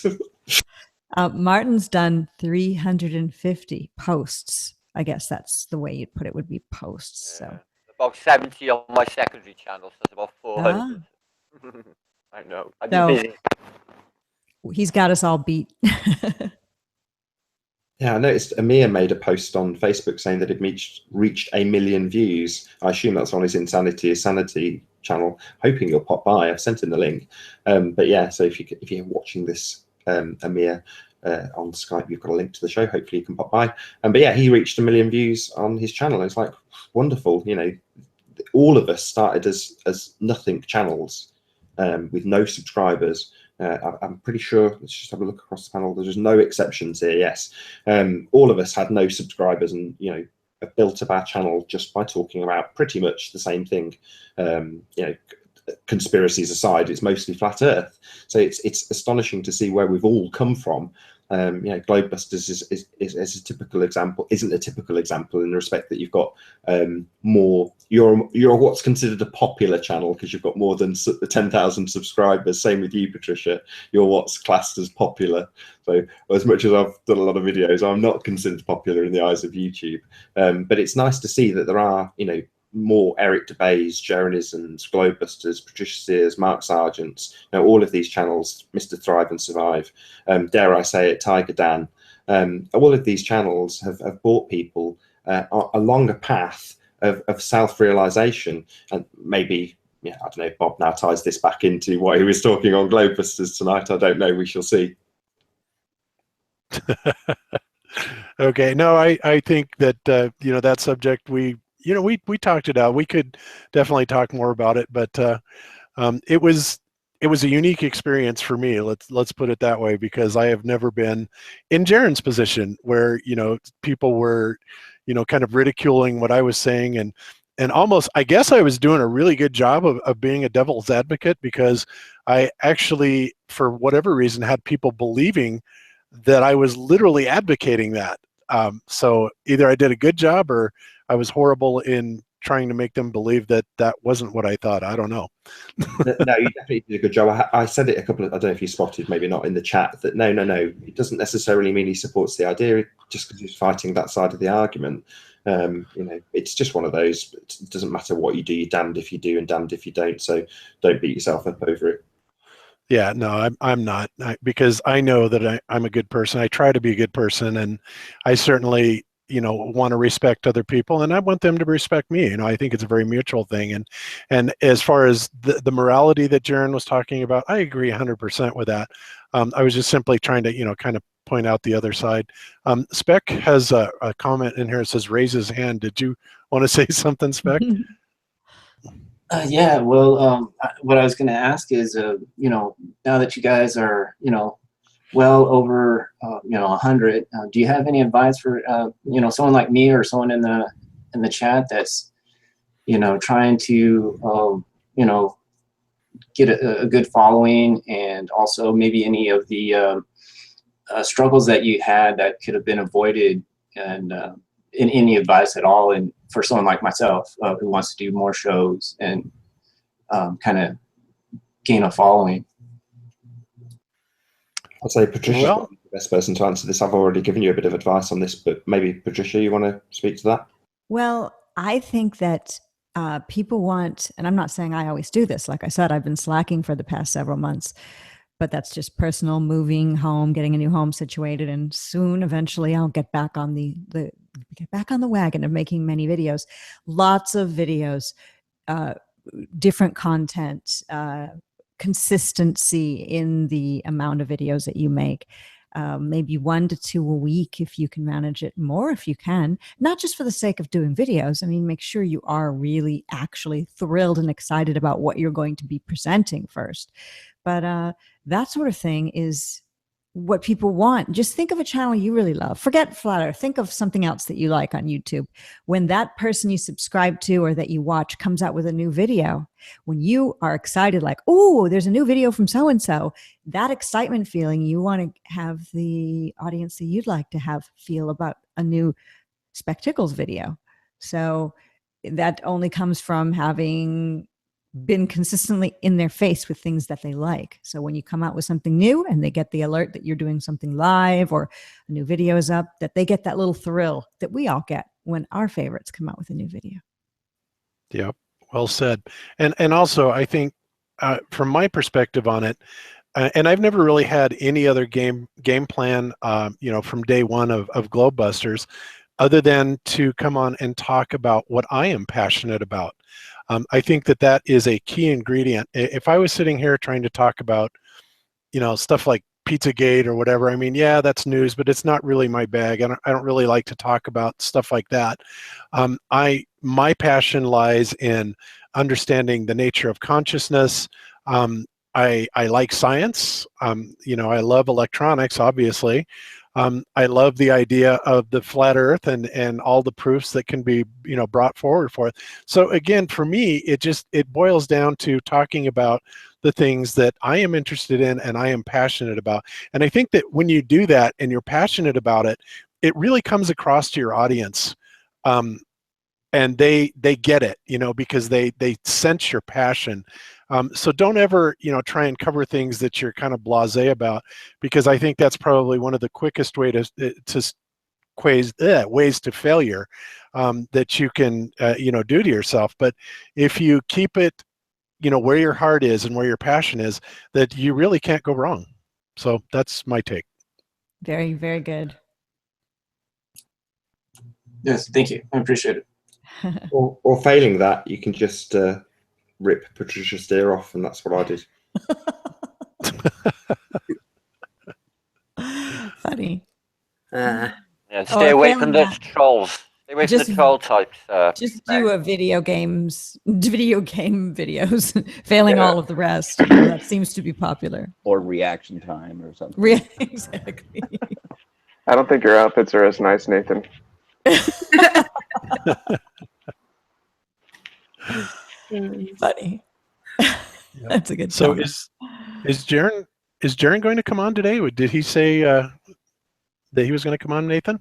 Martin's done 350 posts. I guess that's the way you'd put it, would be posts. Yeah. So about 70 on my secondary channel, so it's about 400. I know. I've been busy. He's got us all beat. Yeah, I noticed Amir made a post on Facebook saying that it reached 1 million views. I assume that's on his Sanity channel. Hoping you'll pop by. I've sent him the link. But yeah, so if you're watching this, Amir, on Skype, you've got a link to the show. Hopefully you can pop by. But yeah, he reached 1 million views on his channel. It's like wonderful. You know, all of us started as nothing channels with no subscribers. I'm pretty sure, let's just have a look across the panel, there's no exceptions here, yes. All of us had no subscribers and, you know, have built up our channel just by talking about pretty much the same thing. You know, conspiracies aside, it's mostly flat Earth. So it's astonishing to see where we've all come from. You know, Globebusters is a typical example, isn't a typical example in the respect that you've got more, you're what's considered a popular channel because you've got more than 10,000 subscribers. Same with you, Patricia. You're what's classed as popular. So as much as I've done a lot of videos, I'm not considered popular in the eyes of YouTube. But it's nice to see that there are, you know, more Eric Dubays, Jarenisms, Globebusters, Patricia Sears, Mark Sargents, you know, all of these channels, Mr. Thrive and Survive, dare I say it, Tiger Dan, all of these channels have brought people along a path of self-realization. And maybe, yeah, I don't know, Bob now ties this back into what he was talking on Globebusters tonight. I don't know, we shall see. Okay, no, I think that, you know, that subject, we, you know, we talked it out. We could definitely talk more about it, but it was a unique experience for me. Let's put it that way, because I have never been in Jaren's position where, you know, people were, you know, kind of ridiculing what I was saying, and almost, I guess I was doing a really good job of being a devil's advocate, because I actually, for whatever reason, had people believing that I was literally advocating that. So either I did a good job or I was horrible in trying to make them believe that that wasn't what I thought. I don't know. No, you definitely did a good job. I said it a couple of, I don't know if you spotted, maybe not in the chat, that no, it doesn't necessarily mean he supports the idea just because he's fighting that side of the argument. You know, it's just one of those. It doesn't matter what you do. You're damned if you do and damned if you don't. So don't beat yourself up over it. Yeah, no, I'm not, because I know that I'm a good person. I try to be a good person, and I certainly, you know, want to respect other people, and I want them to respect me. You know, I think it's a very mutual thing. And as far as the morality that Jaren was talking about, I agree 100% with that. I was just simply trying to, you know, kind of point out the other side. Spec has a comment in here that says raise his hand. Did you want to say something, Spec? Yeah, well, what I was going to ask is, you know, now that you guys are, you know, well over, you know, 100, do you have any advice for, you know, someone like me or someone in the chat that's, you know, trying to, you know, get a good following, and also maybe any of the struggles that you had that could have been avoided, and in any advice at all, and for someone like myself who wants to do more shows and kind of gain a following? I'd say Patricia's not the best person to answer this. I've already given you a bit of advice on this, but maybe Patricia, you want to speak to that? Well, I think that people want, and I'm not saying I always do this. Like I said, I've been slacking for the past several months, but that's just personal, moving home, getting a new home situated, and soon, eventually, I'll get back on get back on the wagon of making many videos. Lots of videos, different content, consistency in the amount of videos that you make. Maybe 1 to 2 a week if you can manage it, more if you can, not just for the sake of doing videos. I mean, make sure you are really actually thrilled and excited about what you're going to be presenting first. But that sort of thing is what people want. Just think of a channel you really love. Forget Flat Earth. Think of something else that you like on YouTube. When that person you subscribe to or that you watch comes out with a new video, when you are excited, like, oh, there's a new video from so-and-so, that excitement feeling, you want to have the audience that you'd like to have feel about a new Spectacles video. So that only comes from having been consistently in their face with things that they like. So when you come out with something new and they get the alert that you're doing something live or a new video is up, that they get that little thrill that we all get when our favorites come out with a new video. Yep, well said. And also, I think from my perspective on it, and I've never really had any other game plan, you know, from day one of Globebusters, other than to come on and talk about what I am passionate about. I think that is a key ingredient. If I was sitting here trying to talk about, you know, stuff like Pizzagate or whatever, I mean, yeah, that's news, but it's not really my bag. I don't really like to talk about stuff like that. My passion lies in understanding the nature of consciousness. I like science. You know, I love electronics, obviously. I love the idea of the flat Earth and all the proofs that can be, you know, brought forward for it. So again, for me, it boils down to talking about the things that I am interested in and I am passionate about. And I think that when you do that and you're passionate about it, it really comes across to your audience. And they get it, you know, because they sense your passion. So don't ever, you know, try and cover things that you're kind of blasé about, because I think that's probably one of the quickest ways to failure that you can, you know, do to yourself. But if you keep it, you know, where your heart is and where your passion is, that you really can't go wrong. So that's my take. Very, very good. Yes, thank you. I appreciate it. or failing that, you can just rip Patricia Steer off, and that's what I did. Funny. Yeah, stay away from those trolls. Stay away from Just- the troll types. Just do a video game videos, failing Yeah. all of the rest. You know, that seems to be popular. Or reaction time or something. Exactly. I don't think your outfits are as nice, Nathan. Funny. That's a good. So comment. is Jaren going to come on today? Did he say that he was going to come on, Nathan?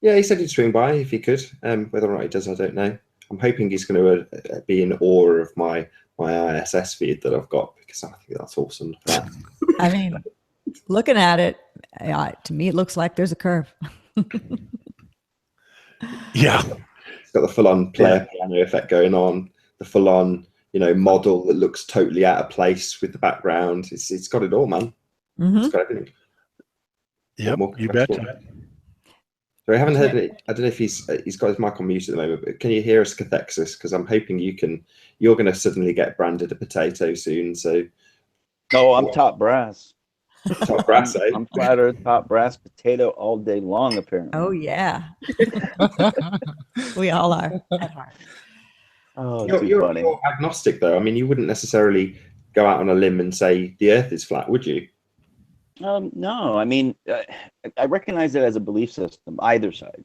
Yeah, he said he'd swing by if he could. Whether or not he does, I don't know. I'm hoping he's going to be in awe of my ISS feed that I've got, because I think that's awesome. I mean, looking at it, to me, it looks like there's a curve. Yeah. It's got the full-on player piano effect going on, the full-on, model that looks totally out of place with the background. It's got it all, man. It's got everything. Yep, you betcha. So I haven't heard it. I don't know if he's got his mic on mute at the moment, but can you hear us, Cathexis? Because I'm hoping you're going to suddenly get branded a potato soon. So. No, I'm top brass. Top brass, eh? I'm flat earth, top brass, potato all day long, apparently. Oh yeah. We all are at heart. Oh, you're agnostic, though. I mean, you wouldn't necessarily go out on a limb and say the Earth is flat, would you? No, I mean, I recognize it as a belief system, either side.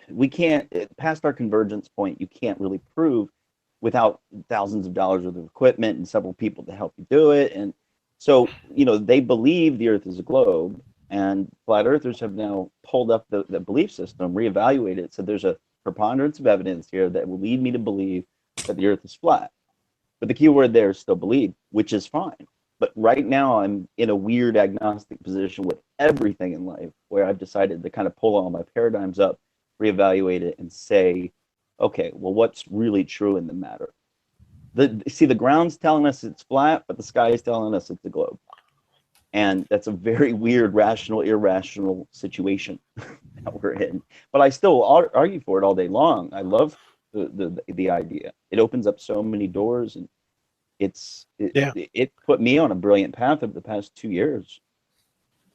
We can't, past our convergence point, you can't really prove without thousands of dollars worth of equipment and several people to help you do it. And so, they believe the Earth is a globe, and flat earthers have now pulled up the belief system, reevaluated it. So there's a preponderance of evidence here that will lead me to believe that the Earth is flat. But the key word there is still believe, which is fine. But right now I'm in a weird agnostic position with everything in life, where I've decided to kind of pull all my paradigms up, reevaluate it, and say, okay, well, what's really true in the matter? The ground's telling us it's flat, but the sky is telling us it's a globe. And that's a very weird, rational, irrational situation that we're in. But I still argue for it all day long. I love the idea. It opens up so many doors, and it put me on a brilliant path over the past 2 years.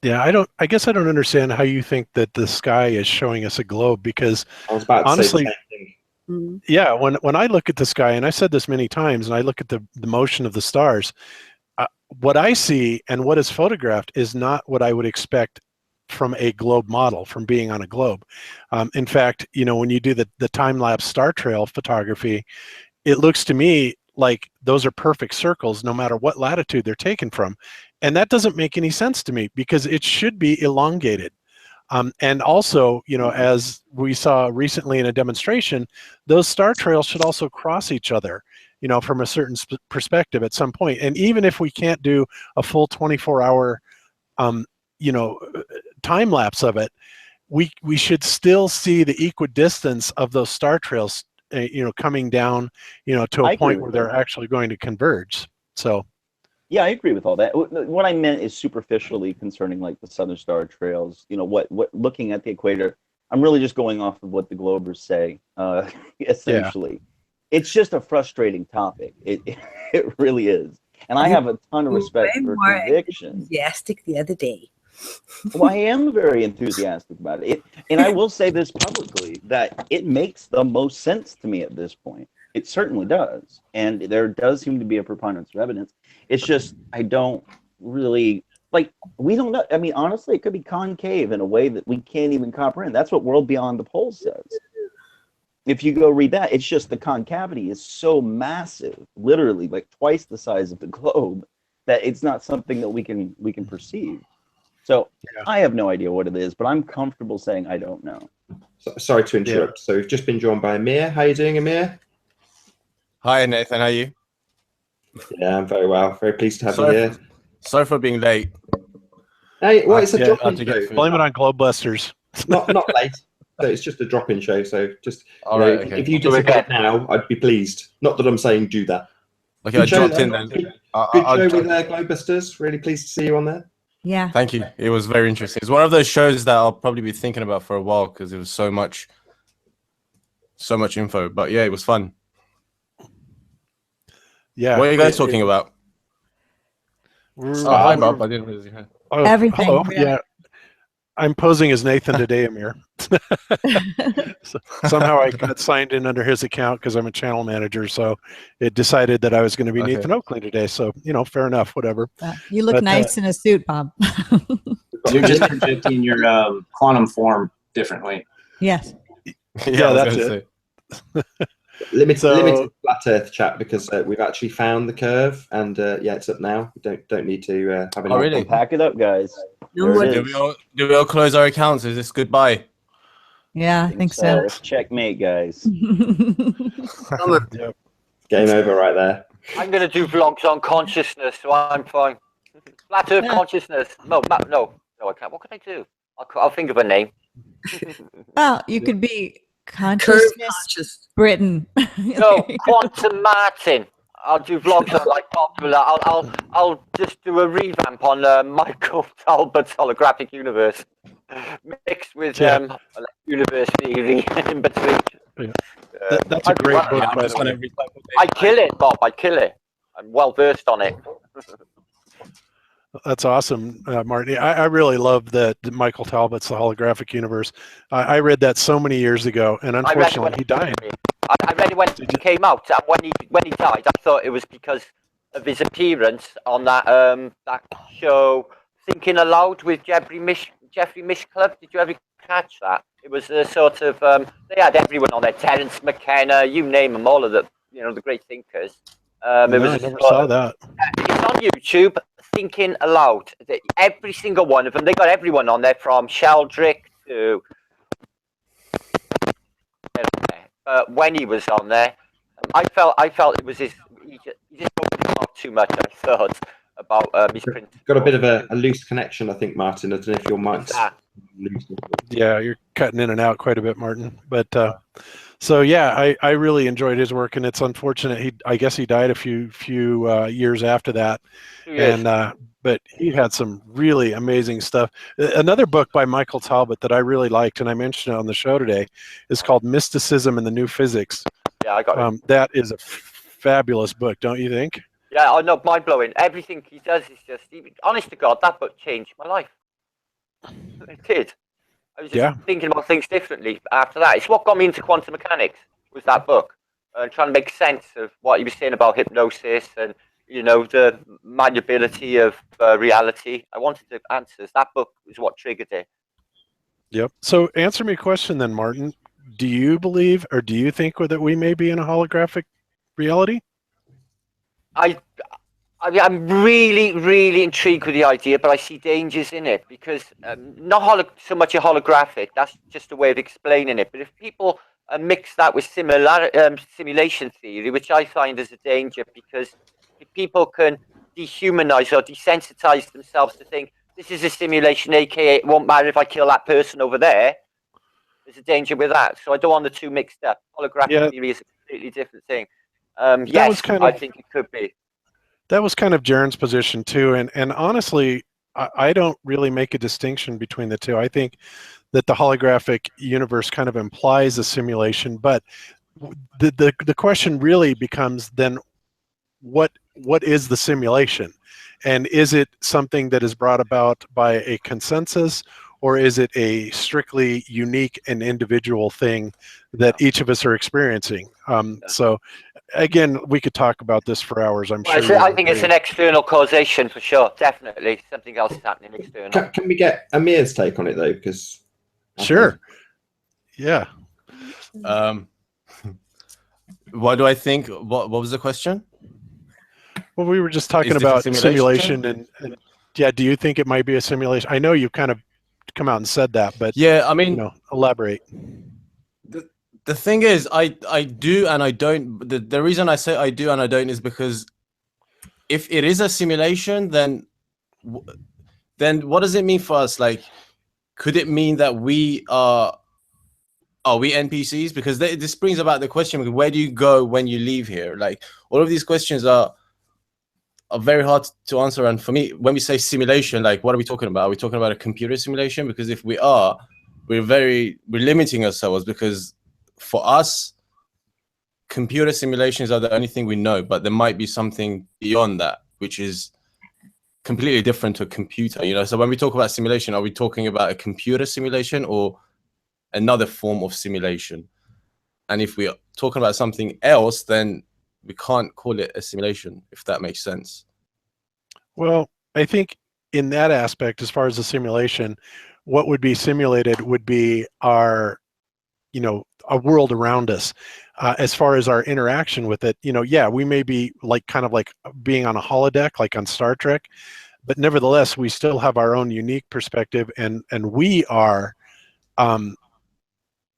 Yeah, I guess I don't understand how you think that the sky is showing us a globe, because I was about to honestly, say the same thing. Yeah, when I look at the sky, and I've said this many times, and I look at the motion of the stars, what I see and what is photographed is not what I would expect from a globe model, from being on a globe. In fact, when you do the time-lapse star trail photography, it looks to me like those are perfect circles no matter what latitude they're taken from. And that doesn't make any sense to me, because it should be elongated. And also, as we saw recently in a demonstration, those star trails should also cross each other, from a certain perspective at some point. And even if we can't do a full 24-hour, time lapse of it, we should still see the equidistance of those star trails, coming down, to a point where they're actually going to converge. So. Yeah, I agree with all that. What I meant is superficially concerning like the Southern Star Trails, what looking at the equator, I'm really just going off of what the Globers say, essentially. Yeah. It's just a frustrating topic. It really is. And I have a ton of respect for conviction. Enthusiastic the other day. Well, I am very enthusiastic about it. And I will say this publicly, that it makes the most sense to me at this point. It certainly does. And there does seem to be a preponderance of evidence. It's just, I don't really, we don't know. I mean, honestly, it could be concave in a way that we can't even comprehend. That's what World Beyond the Poles says. If you go read that, it's just the concavity is so massive, literally like twice the size of the globe, that it's not something that we can perceive. So I have no idea what it is, but I'm comfortable saying I don't know. Sorry to interrupt. So we've just been joined by Amir. How are you doing, Amir? Hi, Nathan. How are you? Yeah, I'm very well. Very pleased to have you here. Sorry for being late. Hey, well, it's a drop-in show. Blame it on Globebusters. Not late. So it's just a drop-in show. So just okay. If you disappeared now, I'd be pleased. Not that I'm saying do that. Okay, I dropped in then. Good show with Globebusters. Really pleased to see you on there. Yeah. Thank you. It was very interesting. It's one of those shows that I'll probably be thinking about for a while, because it was so much info. But yeah, it was fun. Yeah. What are you guys talking about? Hi, Bob. I didn't really hear. Everything. Hello. Yeah. I'm posing as Nathan today, Amir. So somehow I got signed in under his account because I'm a channel manager. So it decided that I was going to be Nathan Oakley today. So, fair enough, whatever. You look nice in a suit, Bob. You're just projecting your quantum form differently. Yes. Yeah, that's it. Limited flat Earth chat because we've actually found the curve, and it's up now. We don't need to have any. Oh, really? Pack it up, guys. Do we all close our accounts? Is this goodbye? Yeah, I think so. It's checkmate, guys. Game over right there. I'm going to do vlogs on consciousness, so I'm fine. Flat Earth consciousness. No, I can't. What can I do? I'll think of a name. Well, you could be Consciousness Britain. No, Quantum Martin. I'll do vlogs on like popular. I'll just do a revamp on Michael Talbot's Holographic Universe, mixed with universe theory in between. Yeah. That's a great book. By the way. I kill it, Bob. I kill it. I'm well versed on it. That's awesome, Martin. I really love that Michael Talbot's The Holographic Universe. I read that so many years ago, and unfortunately, he died. I read it when it came out, and when he died, I thought it was because of his appearance on that show, Thinking Aloud with Jeffrey Mishcliffe. Did you ever catch that? It was a sort of they had everyone on there, Terence McKenna, you name them, all of the the great thinkers. I never saw that. It's on YouTube. Thinking Aloud. Every single one of them. They got everyone on there from Childlike to when he was on there. I felt it was he just opened his mouth too much. I thought about his print. Got a bit of a loose connection, I think, Martin. I don't know if your mic's loose. Yeah, you're cutting in and out quite a bit, Martin. But so yeah, I really enjoyed his work, and it's unfortunate I guess he died a few years after that. And but he had some really amazing stuff. Another book by Michael Talbot that I really liked, and I mentioned it on the show today, is called Mysticism and the New Physics. Yeah, I got it. That is a fabulous book, don't you think? Yeah, I know, mind blowing. Everything he does is just, honest to God, that book changed my life. It did. I was just thinking about things differently after that. It's what got me into quantum mechanics, was that book. Trying to make sense of what he was saying about hypnosis and, the malleability of reality. I wanted the answers. That book is what triggered it. Yep. So answer me a question then, Martin. Do you believe or do you think that we may be in a holographic reality? I'm really, really intrigued with the idea, but I see dangers in it because not so much a holographic. That's just a way of explaining it. But if people mix that with simulation theory, which I find is a danger, because if people can dehumanize or desensitize themselves to think this is a simulation, aka it won't matter if I kill that person over there. There's a danger with that. So I don't want the two mixed up. Holographic theory is a completely different thing. Yes, I think it could be. That was kind of Jaren's position too, and honestly, I don't really make a distinction between the two. I think that the holographic universe kind of implies a simulation, but the question really becomes then, what is the simulation, and is it something that is brought about by a consensus, or is it a strictly unique and individual thing that each of us are experiencing? So again, we could talk about this for hours, I'm sure. I think it's an external causation for sure, definitely. Something else is happening external. Can we get Amir's take on it though? Because sure. Yeah. What do I think? What was the question? Well, we were just talking about simulation and yeah, do you think it might be a simulation? I know you've kind of come out and said that, but yeah, I mean, elaborate. The thing is, I do and I don't. The reason I say I do and I don't is because if it is a simulation, then what does it mean for us? Like, could it mean that we are we NPCs? Because this brings about the question: where do you go when you leave here? Like, all of these questions are very hard to answer. And for me, when we say simulation, like, what are we talking about? Are we talking about a computer simulation? Because if we are, we're limiting ourselves, because for us, computer simulations are the only thing we know, but there might be something beyond that, which is completely different to a computer. You know, so when we talk about simulation, are we talking about a computer simulation or another form of simulation? And if we are talking about something else, then we can't call it a simulation, if that makes sense. Well, I think in that aspect, as far as the simulation, what would be simulated would be our, you know, a world around us. As far as our interaction with it, you know, yeah, we may be like kind of like being on a holodeck, like on Star Trek, but nevertheless, we still have our own unique perspective, and we are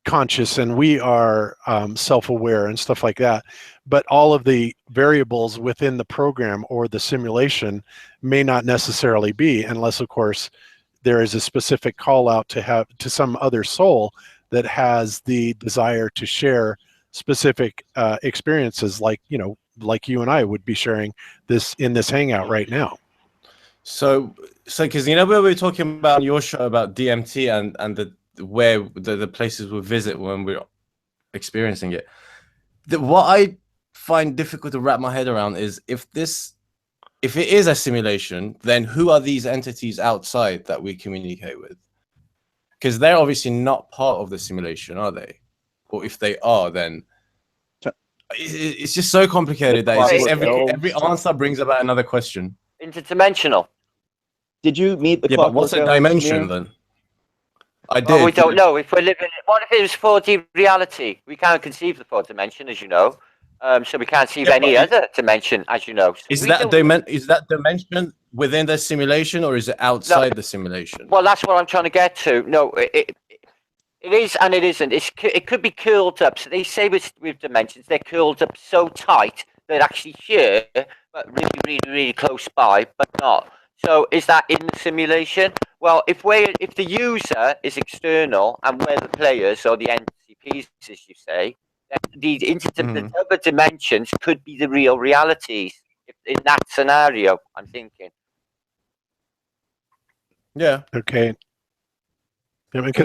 conscious, and we are self-aware and stuff like that. But all of the variables within the program or the simulation may not necessarily be, unless, of course, there is a specific call out to some other soul that has the desire to share specific experiences, like, you know, like you and I would be sharing this in this hangout right now. So because you know, where we were talking about your show about DMT and the places we visit when we're experiencing it, what I find difficult to wrap my head around is if it is a simulation, then who are these entities outside that we communicate with? Because they're obviously not part of the simulation, are they? Or if they are, then it's just so complicated that it's just every answer brings about another question. Interdimensional. Did you meet the but what's a dimension then? I did. Well, we don't know. If we're living, what if it was 4D reality? We can't conceive the fourth dimension, as you know. So we can't see any other dimension, as you know. So is that dimension within the simulation, or is it outside the simulation? Well, that's what I'm trying to get to. No, it is and it isn't. It could be curled up. So they say with dimensions, they're curled up so tight they're actually here, but really, really, really close by, but not. So is that in the simulation? Well, if the user is external and we're the players or the NCPs, as you say, then the other dimensions could be the real realities. In that scenario, I'm thinking. Yeah. Okay.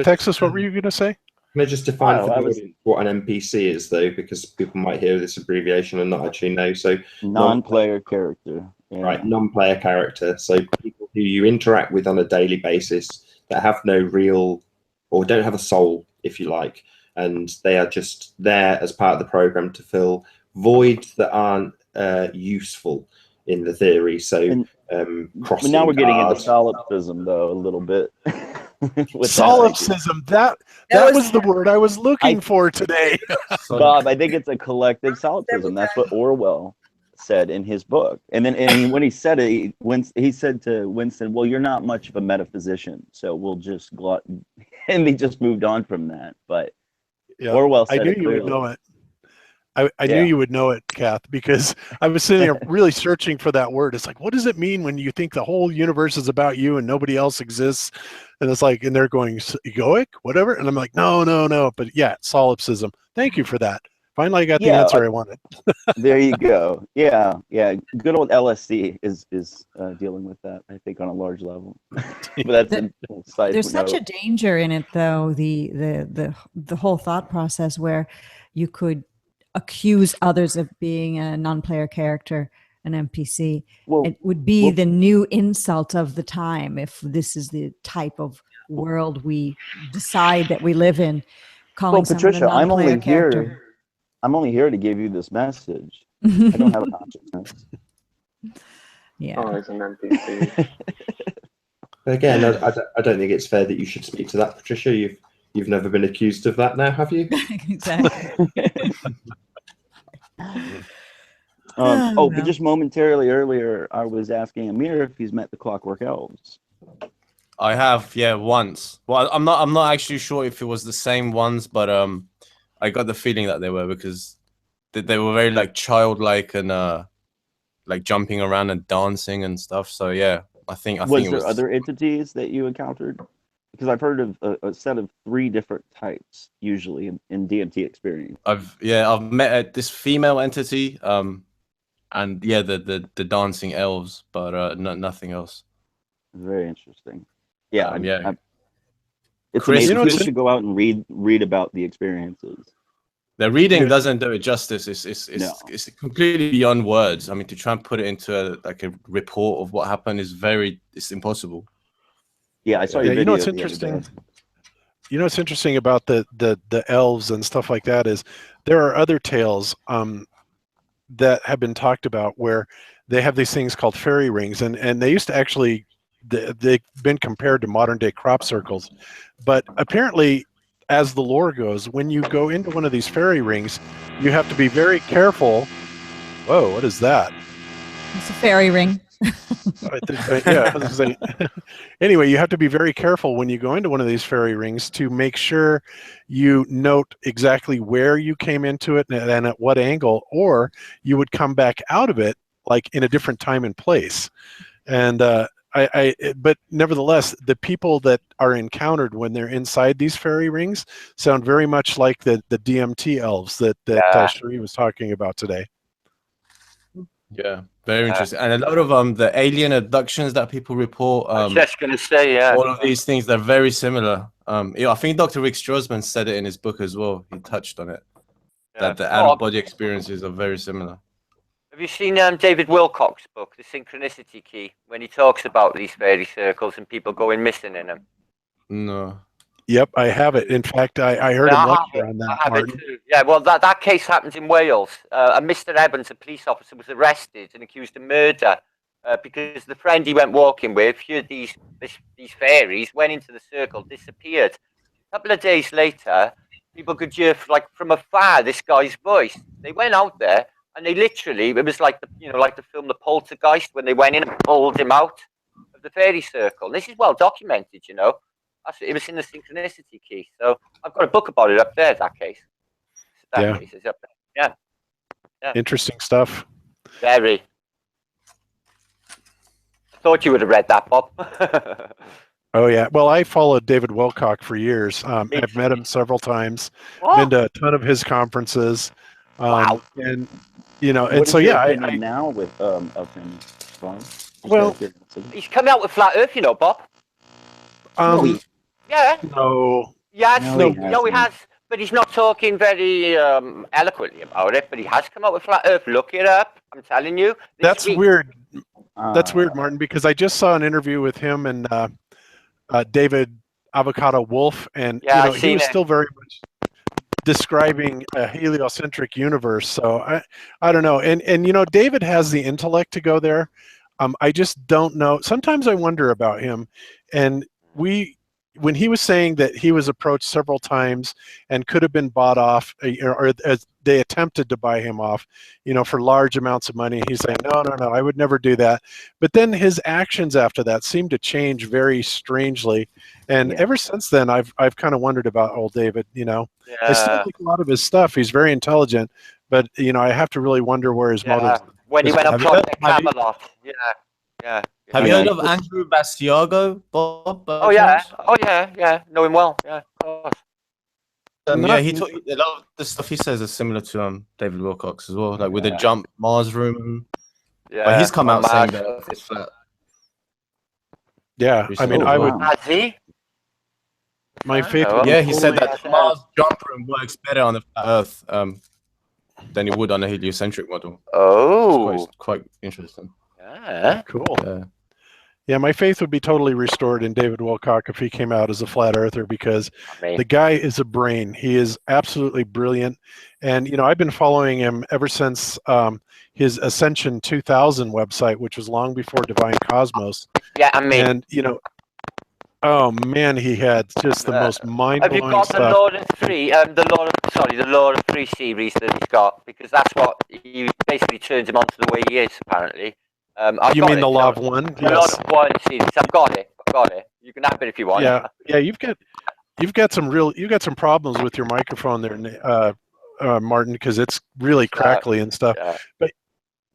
Texas, what were you going to say? Can I just define for the audience what an NPC is, though, because people might hear this abbreviation and not actually know. So non-player character. Yeah. Right, non-player character. So people who you interact with on a daily basis that have no real, or don't have a soul, if you like, and they are just there as part of the program to fill voids that aren't useful in the theory. So crossing now we're getting into cars. solipsism, though, a little bit. Solipsism. That was the word I was looking for today. Bob, I think it's a collective solipsism. That's what Orwell said in his book. And then when he said it, he said to Winston, well, you're not much of a metaphysician, so we'll just and they just moved on from that. But Orwell said I knew it you clearly. would know it. I knew you would know it, Kath, because I was sitting there really searching for that word. It's like, what does it mean when you think the whole universe is about you and nobody else exists? And it's like, and they're going, egoic, whatever. And I'm like, no. But yeah, solipsism. Thank you for that. Finally, I got the answer I wanted. There you go. Yeah. Good old LSD is dealing with that, I think, on a large level. But that's there's such a danger in it, though. The whole thought process where you could accuse others of being a non-player character, an NPC. It would be the new insult of the time if this is the type of world we decide that we live in. Calling Patricia, someone a non-player character. I'm only here to give you this message. I don't have a consciousness. Yeah. Oh, it's an NPC. Again, I don't think it's fair that you should speak to that, Patricia. You've never been accused of that now, have you? Exactly. But just momentarily earlier, I was asking Amir if he's met the Clockwork Elves. I have, once. Well, I'm not actually sure if it was the same ones, but I got the feeling that they were, because they were very like childlike and like jumping around and dancing and stuff. So yeah, I think it was. Was there other entities that you encountered? Because I've heard of a set of 3 different types usually in DMT experience. I've met this female entity, and the dancing elves, but nothing else. Very interesting. Yeah, it's Chris, amazing. People should go out and read about the experiences. The reading doesn't do it justice. It's completely beyond words. I mean, to try and put it into a report of what happened is it's impossible. Yeah, I saw your video. You know what's interesting? You know what's interesting about the elves and stuff like that is there are other tales that have been talked about where they have these things called fairy rings, and they used to actually they've been compared to modern day crop circles, but apparently, as the lore goes, when you go into one of these fairy rings, you have to be very careful. Whoa, what is that? It's a fairy ring. Anyway, you have to be very careful when you go into one of these fairy rings to make sure you note exactly where you came into it and at what angle, or you would come back out of it like in a different time and place. And but nevertheless, the people that are encountered when they're inside these fairy rings sound very much like the DMT elves that Sheree was talking about today. Yeah, very interesting. And a lot of the alien abductions that people report. I was just going to say, all of these things, they're very similar. I think Dr. Rick Strossman said it in his book as well. He touched on it. That the out-of-body experiences are very similar. Have you seen David Wilcock's book, The Synchronicity Key, when he talks about these fairy circles and people going missing in them? No. Yep, I have it. In fact, I heard him lecture on that. I have it too. Yeah, well, that case happens in Wales. And Mr. Evans, a police officer, was arrested and accused of murder because the friend he went walking with, heard these fairies, went into the circle, disappeared. A couple of days later, people could hear, like from afar, this guy's voice. They went out there and they literally, it was like like the film The Poltergeist, when they went in and pulled him out of the fairy circle. And this is well documented, you know. It was in the Synchronicity Key. So I've got a book about it up there, that case. That case is up there. Yeah. Interesting stuff. Very. I thought you would have read that, Bob. Oh, yeah. Well, I followed David Wilcock for years. I've met him several times. Been to a ton of his conferences. Wow. And, you know, What and is so, your yeah. opinion now with of him, Brian? Well, he's coming out with Flat Earth, you know, Bob. Yeah. No. Yes. No, he has. But he's not talking very eloquently about it. But he has come out with Flat Earth. Look it up. I'm telling you. That's weird. That's weird, Martin, because I just saw an interview with him and David Avocado Wolf, and he was still very much describing a heliocentric universe. So I don't know. And you know, David has the intellect to go there. I just don't know. Sometimes I wonder about him. And when he was saying that he was approached several times and could have been bought off, or as they attempted to buy him off, you know, for large amounts of money, he's saying, no, I would never do that. But then his actions after that seemed to change very strangely. And ever since then, I've kind of wondered about old David, you know. I still like a lot of his stuff. He's very intelligent, but, you know, I have to really wonder where his motives. When he went up Project Camelot. Yeah. Have you heard of Andrew Basiago, Bob? Oh yeah. Know him well. Yeah, of course. He told a lot of the stuff he says is similar to David Wilcock's as well, like with the jump Mars room. Yeah, but he's come out saying that it's flat. Yeah, I mean, I would. Has he? My favorite. He said that the Mars jump room works better on the flat Earth than it would on a heliocentric model. Oh, it's quite interesting. Yeah, cool. Yeah, my faith would be totally restored in David Wilcock if he came out as a flat earther, because the guy is a brain. He is absolutely brilliant. And, you know, I've been following him ever since his Ascension 2000 website, which was long before Divine Cosmos. Yeah, I mean. And, you know, oh man, he had just the most mind-blowing stuff. Have you got the Lord of Three series that he's got? Because that's what he basically turns him onto the way he is, apparently. You mean the Law of One? The Law of One series. I've got it. You can have it if you want. Yeah. You've got some problems with your microphone there, Martin, because it's really crackly and stuff. Yeah.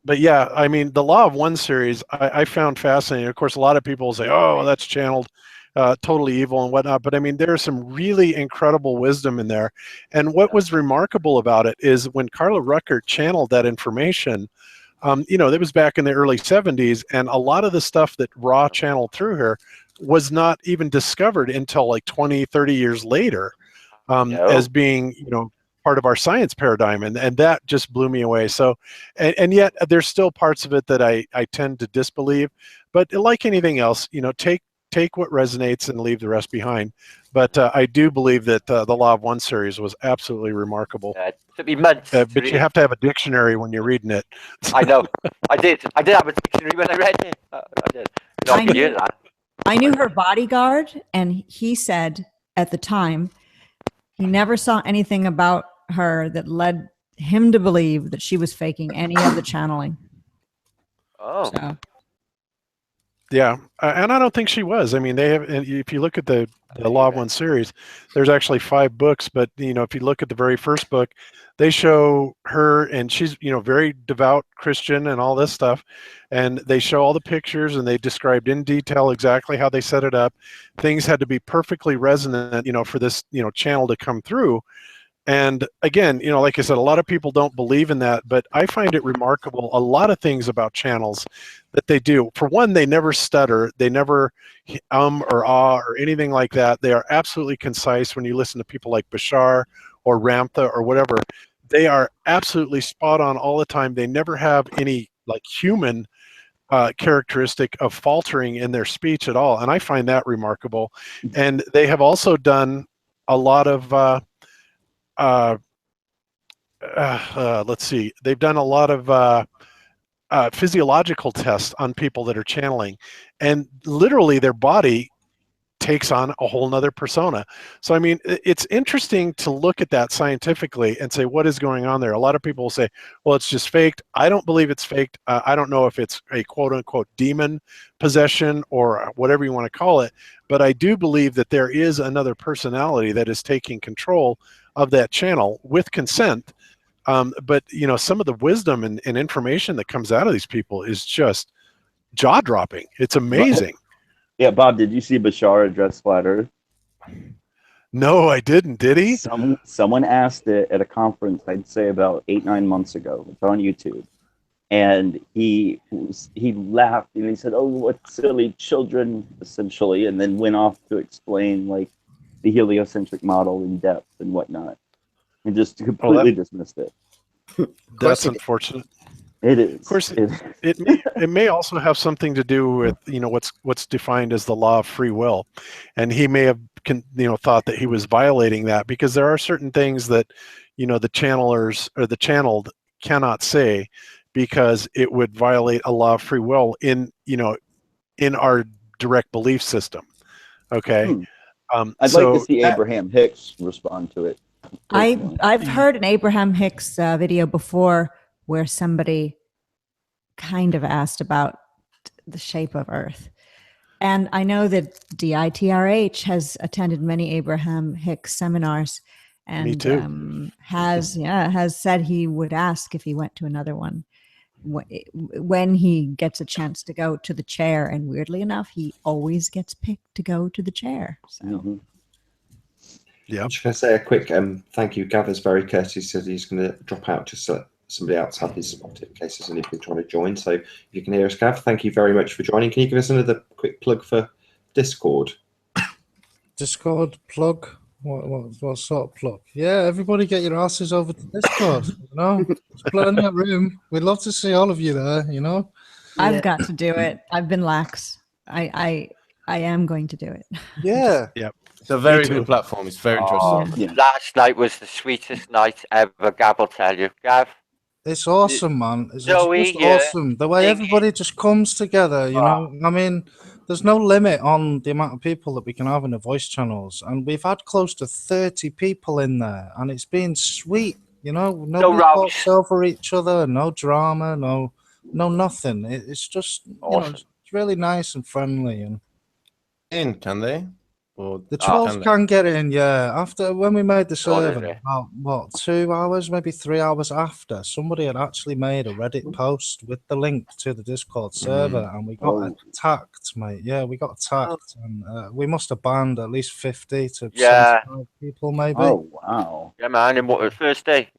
But yeah, I mean, the Law of One series I found fascinating. Of course, a lot of people say, "Oh, that's channeled totally evil and whatnot." But I mean, there's some really incredible wisdom in there. And what was remarkable about it is when Carla Ruckert channeled that information. You know, that was back in the early 70s, and a lot of the stuff that Ra channeled through her was not even discovered until like 20, 30 years later as being, you know, part of our science paradigm, and that just blew me away. So, and yet there's still parts of it that I tend to disbelieve, but like anything else, you know, take what resonates and leave the rest behind. But I do believe that the Law of One series was absolutely remarkable. It took me months. But you have to have a dictionary when you're reading it. I know. I did have a dictionary when I read it. I did. No, I knew- hear that. I knew her bodyguard, and he said at the time he never saw anything about her that led him to believe that she was faking any of the channeling. Oh. So. Yeah, and I don't think she was. I mean, they have. And if you look at the Law of One series, there's actually 5 books. But you know, if you look at the very first book, they show her, and she's, you know, very devout Christian and all this stuff, and they show all the pictures, and they described in detail exactly how they set it up. Things had to be perfectly resonant, you know, for this, you know, channel to come through. And again, you know, like I said, a lot of people don't believe in that, but I find it remarkable, a lot of things about channels that they do. For one, they never stutter. They never or ah or anything like that. They are absolutely concise. When you listen to people like Bashar or Ramtha or whatever, they are absolutely spot on all the time. They never have any like human characteristic of faltering in their speech at all. And I find that remarkable. And they have also done a lot of, let's see, they've done a lot of physiological tests on people that are channeling, and literally their body takes on a whole nother persona. So I mean, it's interesting to look at that scientifically and say, what is going on there? A lot of people will say, well, it's just faked. I don't believe it's faked. I don't know if it's a quote unquote demon possession or whatever you want to call it, but I do believe that there is another personality that is taking control of that channel with consent. But you know, some of the wisdom and information that comes out of these people is just jaw-dropping. It's amazing. Yeah, Bob, did you see Bashar address Flat Earth? No, I didn't. Did he? Someone asked it at a conference, I'd say about 8-9 months ago. It's on YouTube. And he laughed and he said, "Oh, what silly children," essentially, and then went off to explain like the heliocentric model in depth and whatnot, and just completely dismissed it. That's unfortunate. It is. Of course, it may also have something to do with, you know, what's defined as the law of free will, and he may have thought that he was violating that, because there are certain things that, you know, the channelers or the channeled cannot say, because it would violate a law of free will in our direct belief system. Okay. I'd like to see Abraham Hicks respond to it. I've heard an Abraham Hicks video before where somebody kind of asked about the shape of Earth. And I know that DITRH has attended many Abraham Hicks seminars, and Me too. has said he would ask if he went to another one when he gets a chance to go to the chair. And weirdly enough, he always gets picked to go to the chair. So. Yeah, I'm just going to say a quick thank you. Gather's very courteous. He said he's going to drop out just so somebody else have his spotted in case there's anybody trying to join. So if you can hear us, Gav, thank you very much for joining. Can you give us another quick plug for Discord? Discord plug? What sort of plug? Yeah, everybody get your asses over to Discord. You know, there's plenty of room. We'd love to see all of you there. You know, I've got to do it. I've been lax. I am going to do it. Yeah. Yep. It's a very good platform. It's very interesting. Last night was the sweetest night ever, Gav will tell you. Gav? It's awesome, man. It's Zoe, just awesome. The way everybody just comes together, you know. I mean, there's no limit on the amount of people that we can have in the voice channels. And we've had close to 30 people in there. And it's been sweet, you know. Nobody talks over each other, no drama, no nothing. It's just, awesome. You know, it's really nice and friendly. And can they? Or the trolls can get in, yeah. After when we made the server, really? about 2 hours, maybe 3 hours after, somebody had actually made a Reddit post with the link to the Discord server, and we got attacked, mate. Yeah, we got attacked, and we must have banned at least 50 to 75 people, maybe. Oh wow! Yeah, man. And what the first day?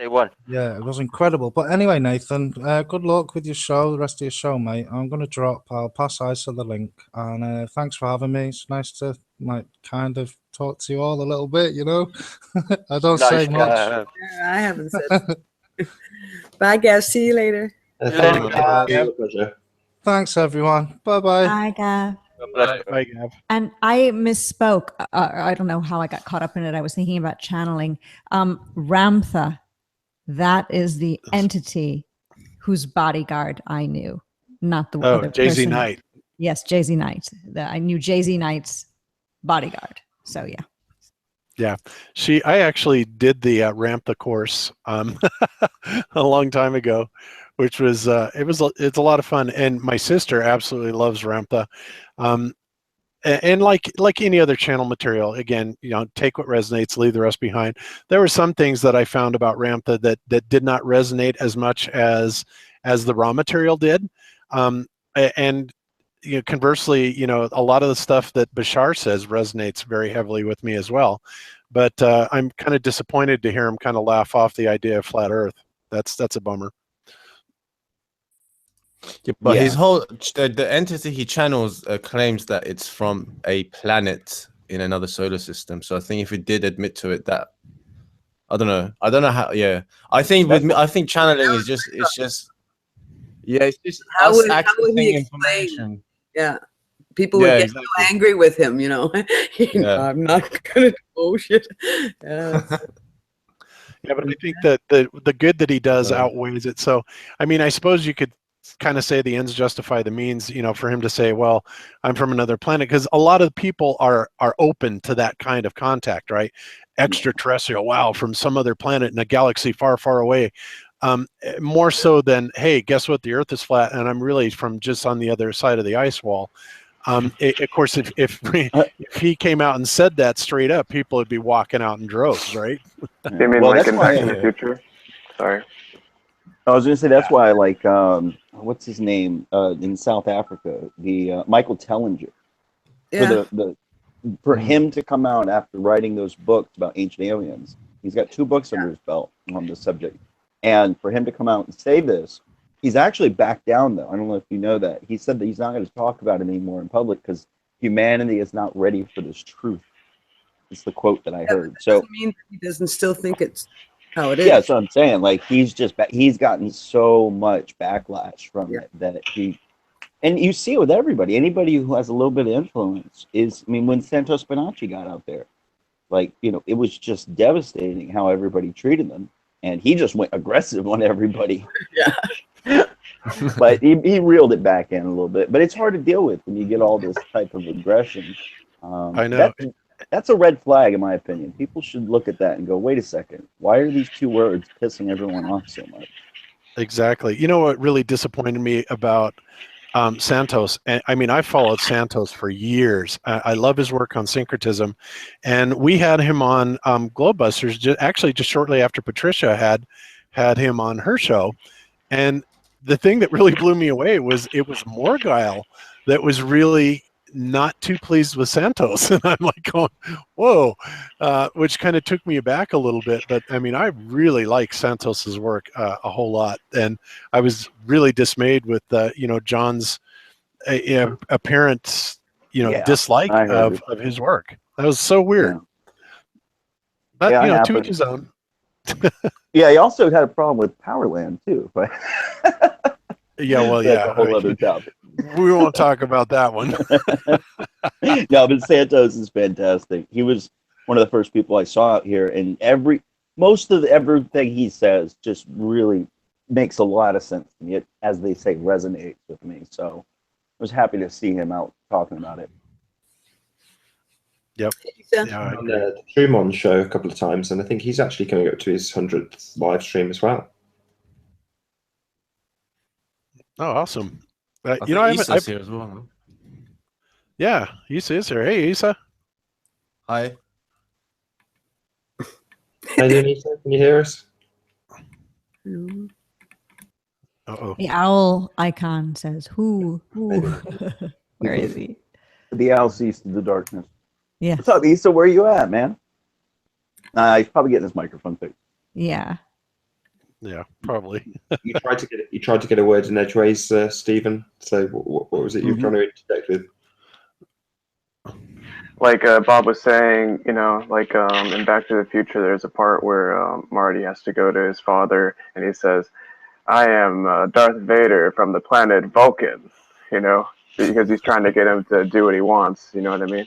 Day one. Yeah, it was incredible. But anyway, Nathan, good luck with your show, the rest of your show, mate. I'm going to drop. I'll pass Isa the link. And thanks for having me. It's nice to kind of talk to you all a little bit, you know. I don't say much. Yeah, I haven't said. Bye, guys. See you later. Thanks, everyone. Bye-bye. Bye, Gav. Bye, Gav. And I misspoke. I don't know how I got caught up in it. I was thinking about channeling. Ramtha, that is the entity whose bodyguard I knew, not the other Jay-Z person. Knight. Yes, Jay-Z Knight. I knew Jay-Z Knight's bodyguard. So yeah. Yeah, I actually did the Ramtha course a long time ago, which was it's a lot of fun, and my sister absolutely loves Ramtha, and like any other channel material, again, you know, take what resonates, leave the rest behind. There were some things that I found about Ramtha that did not resonate as much as the raw material did, and you know, conversely, you know, a lot of the stuff that Bashar says resonates very heavily with me as well. But I'm kind of disappointed to hear him kind of laugh off the idea of flat Earth. That's a bummer. Yeah, but his whole the entity he channels claims that it's from a planet in another solar system. So I think if he did admit to it, that I don't know how. Yeah, I think channeling is just it's just how us would accessing he information. explain? Yeah, people would get so angry with him. You know, I'm not gonna do bullshit. Yeah. Yeah, but I think that the good that he does outweighs it. So, I mean, I suppose you could kind of say the ends justify the means, you know, for him to say, well, I'm from another planet, because a lot of people are open to that kind of contact, right? Extraterrestrial, wow, from some other planet in a galaxy far, far away. More so than, hey, guess what? The Earth is flat, and I'm really from just on the other side of the ice wall. Of course, if he came out and said that straight up, people would be walking out in droves, right? You mean like in Back to the Future? Sorry. I was going to say that's why I like what's his name in South Africa, the Michael Tellinger. Yeah. For him to come out after writing those books about ancient aliens, he's got 2 books under his belt on this subject, and for him to come out and say this, he's actually backed down though. I don't know if you know that. He said that he's not going to talk about it anymore in public because humanity is not ready for this truth. It's the quote that I heard. That so doesn't mean he doesn't still think it's how it is. Yeah, that's what I'm saying. Like he's gotten so much backlash from it that and you see it with everybody. Anybody who has a little bit of influence is. I mean, when Santos Bonacci got out there, like, you know, it was just devastating how everybody treated them, and he just went aggressive on everybody. Yeah. But he reeled it back in a little bit. But it's hard to deal with when you get all this type of aggression. I know. That's a red flag, in my opinion. People should look at that and go, wait a second. Why are these 2 words pissing everyone off so much? Exactly. You know what really disappointed me about Santos? And I mean, I followed Santos for years. I love his work on syncretism. And we had him on Globebusters, actually just shortly after Patricia had him on her show. And the thing that really blew me away was it was Morgile that was really not too pleased with Santos, and I'm like going, whoa, which kind of took me aback a little bit. But I mean, I really like Santos's work a whole lot, and I was really dismayed with you know, John's apparent, you know, dislike of his work. That was so weird. But you know, to each his own. Yeah, he also had a problem with Powerland too, but yeah, well, that's a whole other topic. We won't talk about that one. No, but Santos is fantastic. He was one of the first people I saw out here, and most of everything he says just really makes a lot of sense to me. It, as they say, resonates with me. So I was happy to see him out talking about it. Yep. Yeah, on the Truman show a couple of times, and I think he's actually coming up to his 100th live stream as well. Oh, awesome. You know, Isa's here as well. Yeah, Isa is here. Hey, Isa. Hi. How you doing, Isa? Can you hear us? Uh-oh. The owl icon says, who? Where is he? The owl sees through the darkness. Yeah. What's up, Isa? Where you at, man? He's probably getting his microphone fixed. Yeah. Yeah, probably. you tried to get a word in edgeways, Stephen. So what was it you were trying to interject with? Like Bob was saying, you know, like in Back to the Future, there's a part where Marty has to go to his father, and he says, "I am Darth Vader from the planet Vulcan," you know, because he's trying to get him to do what he wants. You know what I mean?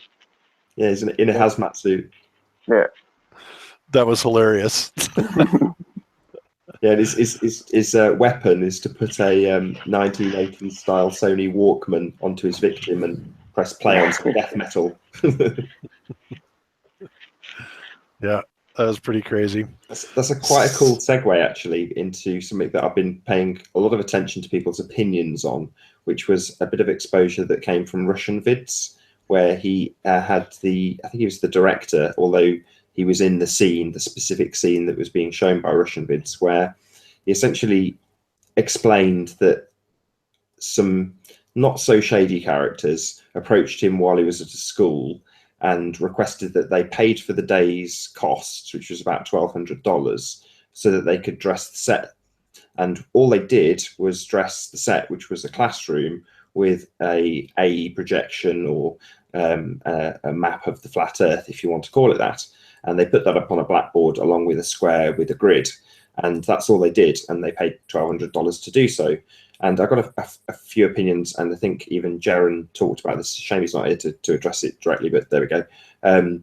Yeah, he's in a hazmat suit. Yeah. That was hilarious. Yeah, his weapon is to put a 1980s style Sony Walkman onto his victim and press play on some death metal. Yeah, that was pretty crazy. That's quite a cool segue, actually, into something that I've been paying a lot of attention to people's opinions on, which was a bit of exposure that came from Russian vids, where he had I think he was the director, although he was in the scene, the specific scene that was being shown by Russian vids, where he essentially explained that some not so shady characters approached him while he was at a school and requested that they paid for the day's costs, which was about $1,200, so that they could dress the set. And all they did was dress the set, which was a classroom with a AE projection or a map of the flat Earth, if you want to call it that. And they put that up on a blackboard along with a square with a grid. And that's all they did. And they paid $1,200 to do so. And I got a few opinions, and I think even Jaron talked about this. Shame he's not here to address it directly, but there we go.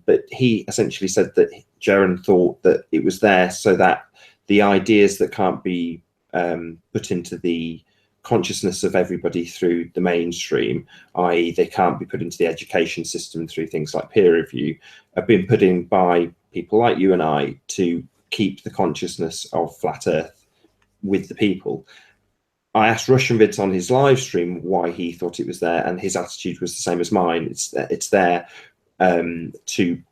But he essentially said that Jaron thought that it was there so that the ideas that can't be put into the consciousness of everybody through the mainstream, i.e. they can't be put into the education system through things like peer review, have been put in by people like you and I to keep the consciousness of flat Earth with the people. I asked Russian Vids on his live stream why he thought it was there, and his attitude was the same as mine. It's there to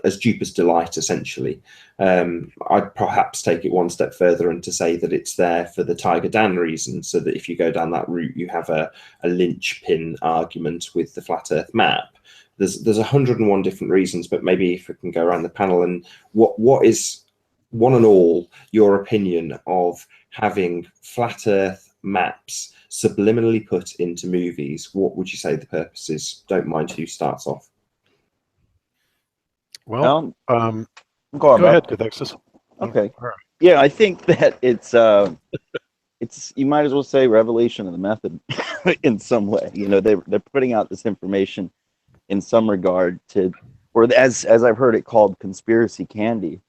as dupe as delight, essentially. I'd perhaps take it one step further and to say that it's there for the Tiger Dan reason, so that if you go down that route, you have a linchpin argument with the flat Earth map. There's 101 different reasons, but maybe if we can go around the panel, and what is one and all your opinion of having flat Earth maps subliminally put into movies? What would you say the purpose is? Don't mind who starts off. Well, go ahead, Cathexis. Okay. Yeah, I think that it's you might as well say revelation of the method in some way. You know, they're putting out this information in some regard to, or as I've heard it called, conspiracy candy.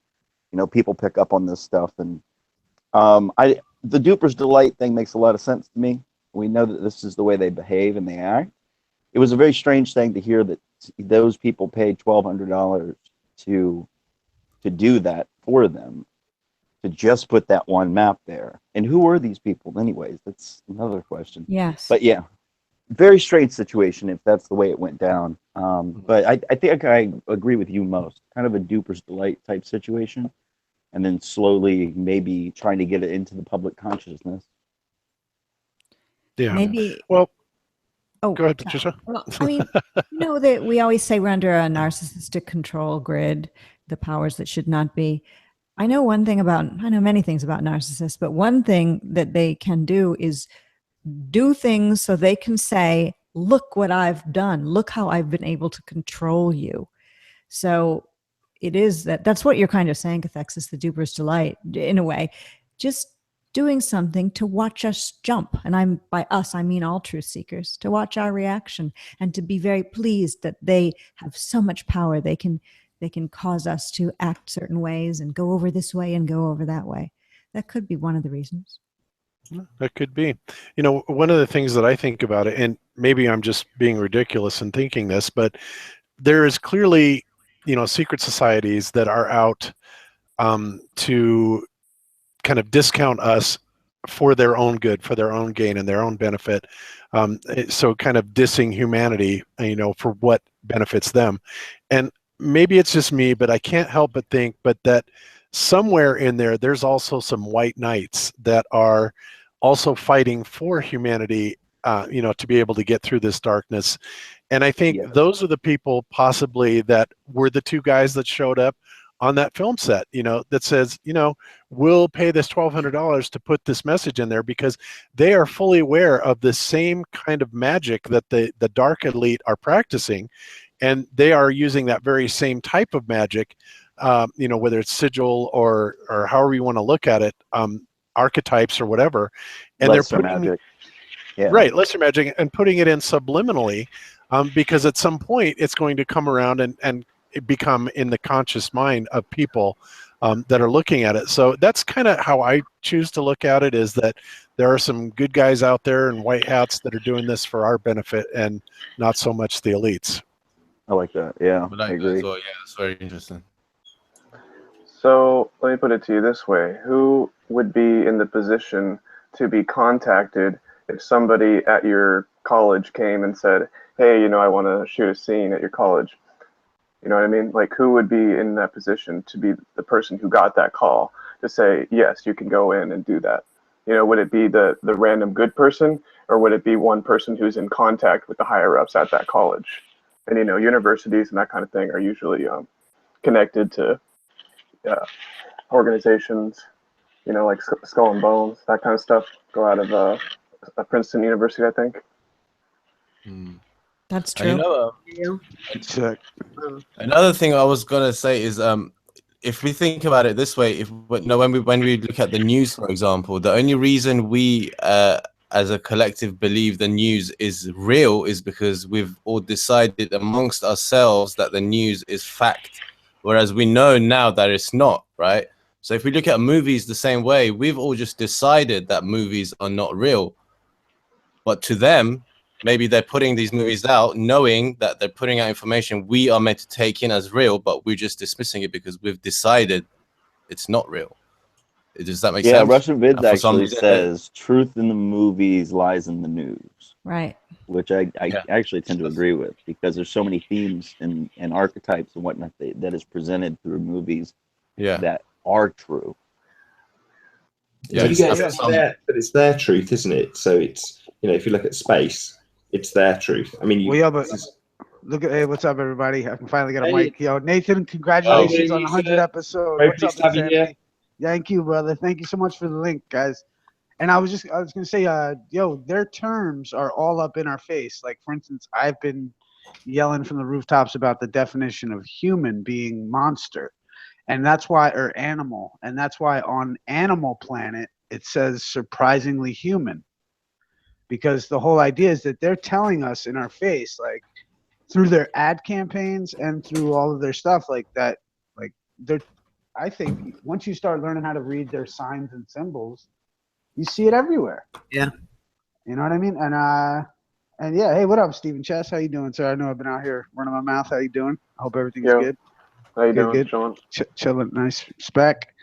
You know, people pick up on this stuff, and the duper's delight thing makes a lot of sense to me. We know that this is the way they behave and they act. It was a very strange thing to hear that those people paid $1,200 to do that for them, to just put that one map there. And who are these people anyways? That's another question. Yes. But yeah, very strange situation if that's the way it went down. But I think I agree with you most. Kind of a duper's delight type situation. And then slowly maybe trying to get it into the public consciousness. Yeah. Maybe. Well, oh, go ahead, Patricia. Well, I mean, you know that we always say we're under a narcissistic control grid, the powers that should not be. I know many things about narcissists, but one thing that they can do is do things so they can say, look what I've done. Look how I've been able to control you. So it is that's what you're kind of saying, Cathexis, the duper's delight, in a way. Just doing something to watch us jump. And by us, I mean all truth seekers, to watch our reaction and to be very pleased that they have so much power. They can cause us to act certain ways and go over this way and go over that way. That could be one of the reasons. That could be. You know, one of the things that I think about it, and maybe I'm just being ridiculous in thinking this, but there is clearly, you know, secret societies that are out to kind of discount us for their own good, for their own gain and their own benefit. So kind of dissing humanity, you know, for what benefits them. And maybe it's just me, but I can't help but think, that somewhere in there, there's also some white knights that are also fighting for humanity, you know, to be able to get through this darkness. And I think those are the people possibly that were the two guys that showed up on that film set, you know, that says, you know, we'll pay this $1,200 to put this message in there, because they are fully aware of the same kind of magic that the dark elite are practicing, and they are using that very same type of magic, you know, whether it's sigil or however you want to look at it, archetypes or whatever, and Lesser they're putting magic. Yeah. right, lesser magic, and putting it in subliminally, because at some point it's going to come around and it become in the conscious mind of people that are looking at it. So that's kind of how I choose to look at it, is that there are some good guys out there in white hats that are doing this for our benefit, and not so much the elites. I like that. Yeah, But I agree. well, yeah, it's very interesting. So let me put it to you this way. Who would be in the position to be contacted if somebody at your college came and said, hey, you know, I want to shoot a scene at your college? You know what I mean? Like, who would be in that position to be the person who got that call to say, yes, you can go in and do that? You know, would it be the random good person, or would it be one person who's in contact with the higher ups at that college? And, you know, universities and that kind of thing are usually connected to organizations, you know, like Skull and Bones, that kind of stuff, go out of Princeton University, I think. That's And true. you know, another thing I was gonna say is, if we think about it this way, when we look at the news, for example, the only reason we as a collective believe the news is real is because we've all decided amongst ourselves that the news is fact, whereas we know now that it's not, right? So if we look at movies the same way, we've all just decided that movies are not real, but to them, maybe they're putting these movies out knowing that they're putting out information we are meant to take in as real, but we're just dismissing it because we've decided it's not real. Does that make sense? Yeah, Russian Vids For some actually reason, says truth in the movies lies in the news. Right. Which I actually tend to agree with, because there's so many themes and archetypes and whatnot that is presented through movies that are true. Yeah, but it's their truth, isn't it? So it's, you know, if you look at space, it's their truth. I mean, Well, yeah, but look at, hey, what's up, everybody? I can finally get a mic. Yo, Nathan, congratulations on the 100th episode. Very What's up, pleased to have you family? here. Thank you, brother. Thank you so much for the link, guys. And I was gonna say, yo, their terms are all up in our face. Like, for instance, I've been yelling from the rooftops about the definition of human being monster, and that's why, or animal, and that's why on Animal Planet it says surprisingly human, because the whole idea is that they're telling us in our face, like through their ad campaigns and through all of their stuff like that, like they're. I think once you start learning how to read their signs and symbols, you see it everywhere. Yeah. You know what I mean? And yeah, hey, what up, Stephen Chess? How you doing, sir? I know I've been out here running my mouth. How you doing? I hope everything's good. How you doing, Sean? Chilling, nice. Spec.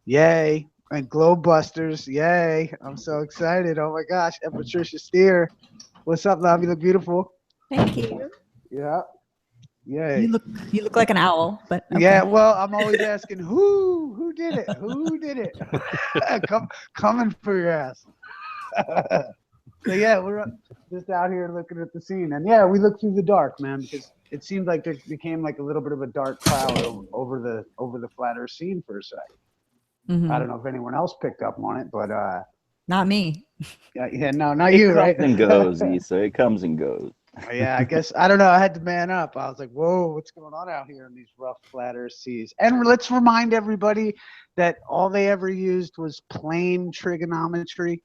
Yay. And Globebusters. Yay. I'm so excited. Oh my gosh. And Patricia Steer. What's up, love? You look beautiful. Thank you. Yeah. Yay. You look like an owl, but okay. Yeah, well, I'm always asking who did it? Who did it? Coming for your ass. So yeah, we're just out here looking at the scene, and yeah, we look through the dark, man, because it seemed like there became like a little bit of a dark cloud over the flat Earth scene for a sec. Mhm. I don't know if anyone else picked up on it, but not me. Yeah, no, not you, right? It comes and goes, Issa. It comes and goes. Yeah, I guess, I don't know. I had to man up. I was like, whoa, what's going on out here in these rough flat Earth seas? And let's remind everybody that all they ever used was plain trigonometry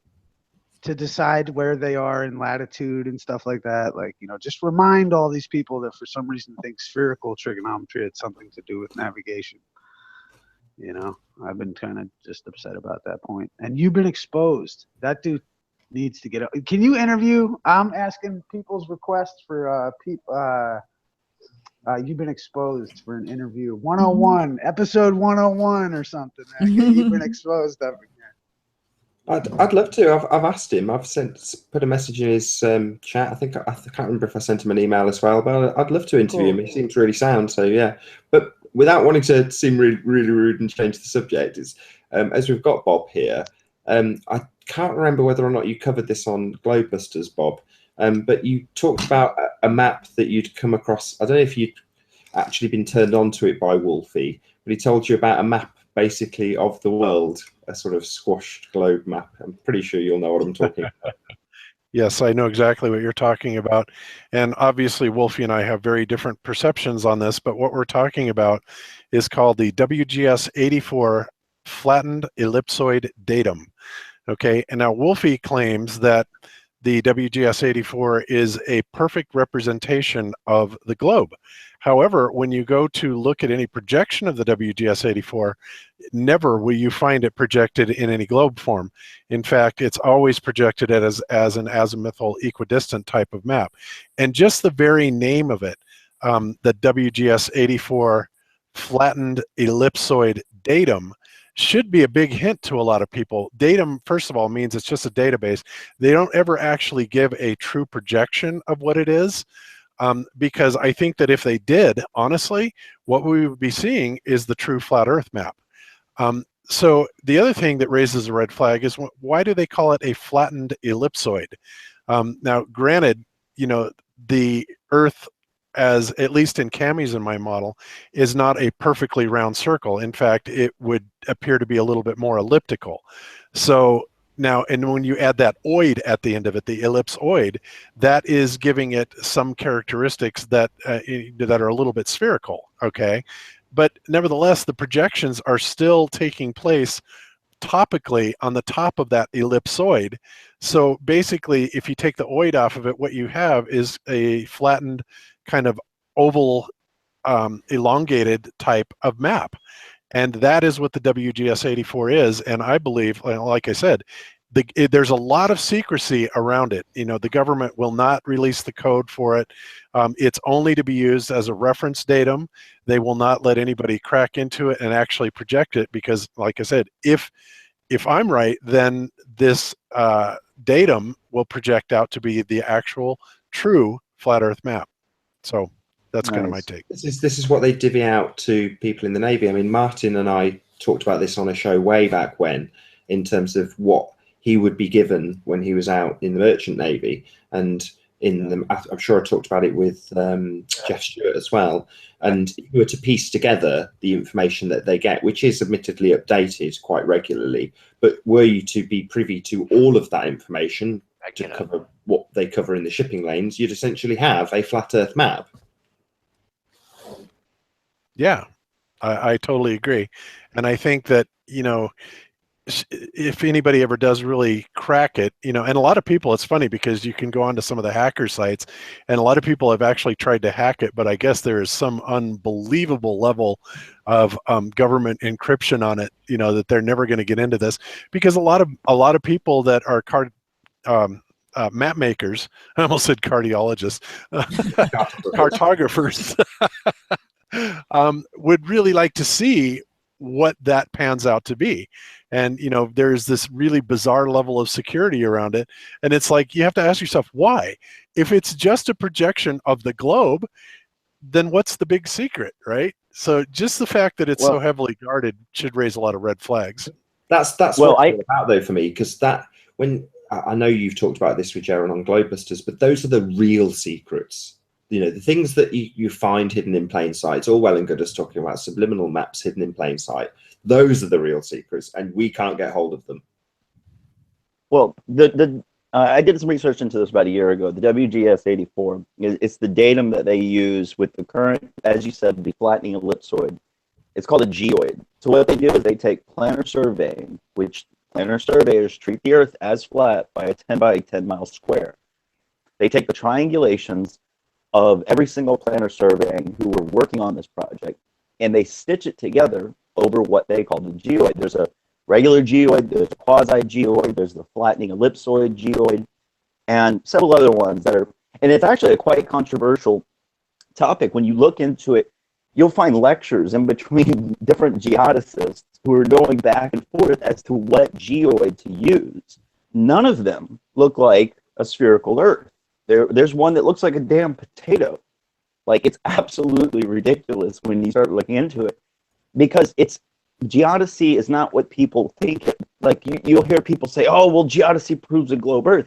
to decide where they are in latitude and stuff like that. Like, you know, just remind all these people that for some reason think spherical trigonometry had something to do with navigation. You know, I've been kind of just upset about that point. And you've been exposed. That dude needs to get up. Can you interview? I'm asking people's requests for you've been exposed for an interview. 101, episode 101 or something. You've been exposed up again. I'd love to. I've asked him. I've put a message in his chat. I can't remember if I sent him an email as well, but I'd love to interview him. He seems really sound. So yeah, but without wanting to seem really, really rude and change the subject, is as we've got Bob here. I can't remember whether or not you covered this on Globebusters, Bob, but you talked about a map that you'd come across. I don't know if actually been turned on to it by Wolfie, but he told you about a map basically of the world, a sort of squashed globe map. I'm pretty sure you'll know what I'm talking about. Yes, I know exactly what you're talking about. And obviously, Wolfie and I have very different perceptions on this, but what we're talking about is called the WGS-84 flattened ellipsoid datum. Okay, and now Wolfie claims that the WGS-84 is a perfect representation of the globe. However, when you go to look at any projection of the WGS-84, never will you find it projected in any globe form. In fact, it's always projected as an azimuthal equidistant type of map. And just the very name of it, the WGS-84 flattened ellipsoid datum, should be a big hint to a lot of people. Datum, first of all, means it's just a database. They don't ever actually give a true projection of what it is. Because I think that if they did, honestly, what we would be seeing is the true flat Earth map. So the other thing that raises a red flag is, why do they call it a flattened ellipsoid? Now, granted, you know, the Earth, as at least in Cammy's in my model, is not a perfectly round circle. In fact, it would appear to be a little bit more elliptical. So now, and when you add that oid at the end of it, the ellipsoid, that is giving it some characteristics that that are a little bit spherical, okay? But nevertheless, the projections are still taking place topically on the top of that ellipsoid. So basically, if you take the oid off of it, what you have is a flattened kind of oval, elongated type of map. And that is what the WGS-84 is. And I believe, like I said, there's a lot of secrecy around it. You know, the government will not release the code for it. It's only to be used as a reference datum. They will not let anybody crack into it and actually project it, because, like I said, if I'm right, then this datum will project out to be the actual true flat Earth map. So that's kind of my take. This is what they divvy out to people in the Navy. I mean, Martin and I talked about this on a show way back when, in terms of what he would be given when he was out in the Merchant Navy. And I'm sure I talked about it with Jeff Stewart as well. And if you were to piece together the information that they get, which is admittedly updated quite regularly, but were you to be privy to all of that information to cover what they cover in the shipping lanes, you'd essentially have a flat Earth map. Yeah, I totally agree. And I think that, you know, if anybody ever does really crack it, you know, and a lot of people, it's funny because you can go onto some of the hacker sites and a lot of people have actually tried to hack it, but I guess there is some unbelievable level of government encryption on it, you know, that they're never going to get into this, because a lot of people that are map makers, I almost said cardiologists, cartographers, would really like to see what that pans out to be. And, you know, there's this really bizarre level of security around it. And it's like, you have to ask yourself, why? If it's just a projection of the globe, then what's the big secret, right? So just the fact that it's so heavily guarded should raise a lot of red flags. That's what it's about, though, for me, because when I know you've talked about this with Jaron on Globebusters, but those are the real secrets. You know, the things that you find hidden in plain sight. It's all well and good us talking about subliminal maps hidden in plain sight. Those are the real secrets, and we can't get hold of them. Well, I did some research into this about a year ago. The WGS-84, it's the datum that they use with the current, as you said, the flattening ellipsoid. It's called a geoid. So what they do is they take planar surveying, which planar surveyors treat the Earth as flat by a 10 by 10 mile square. They take the triangulations of every single planar surveying who were working on this project, and they stitch it together over what they call the geoid. There's a regular geoid, there's a quasi-geoid, there's the flattening ellipsoid geoid, and several other ones that are, and it's actually a quite controversial topic. When you look into it, you'll find lectures in between different geodesists who are going back and forth as to what geoid to use. None of them look like a spherical Earth. There's one that looks like a damn potato. Like, it's absolutely ridiculous when you start looking into it, because geodesy is not what people think. Like, you'll hear people say, oh, well, geodesy proves a globe Earth.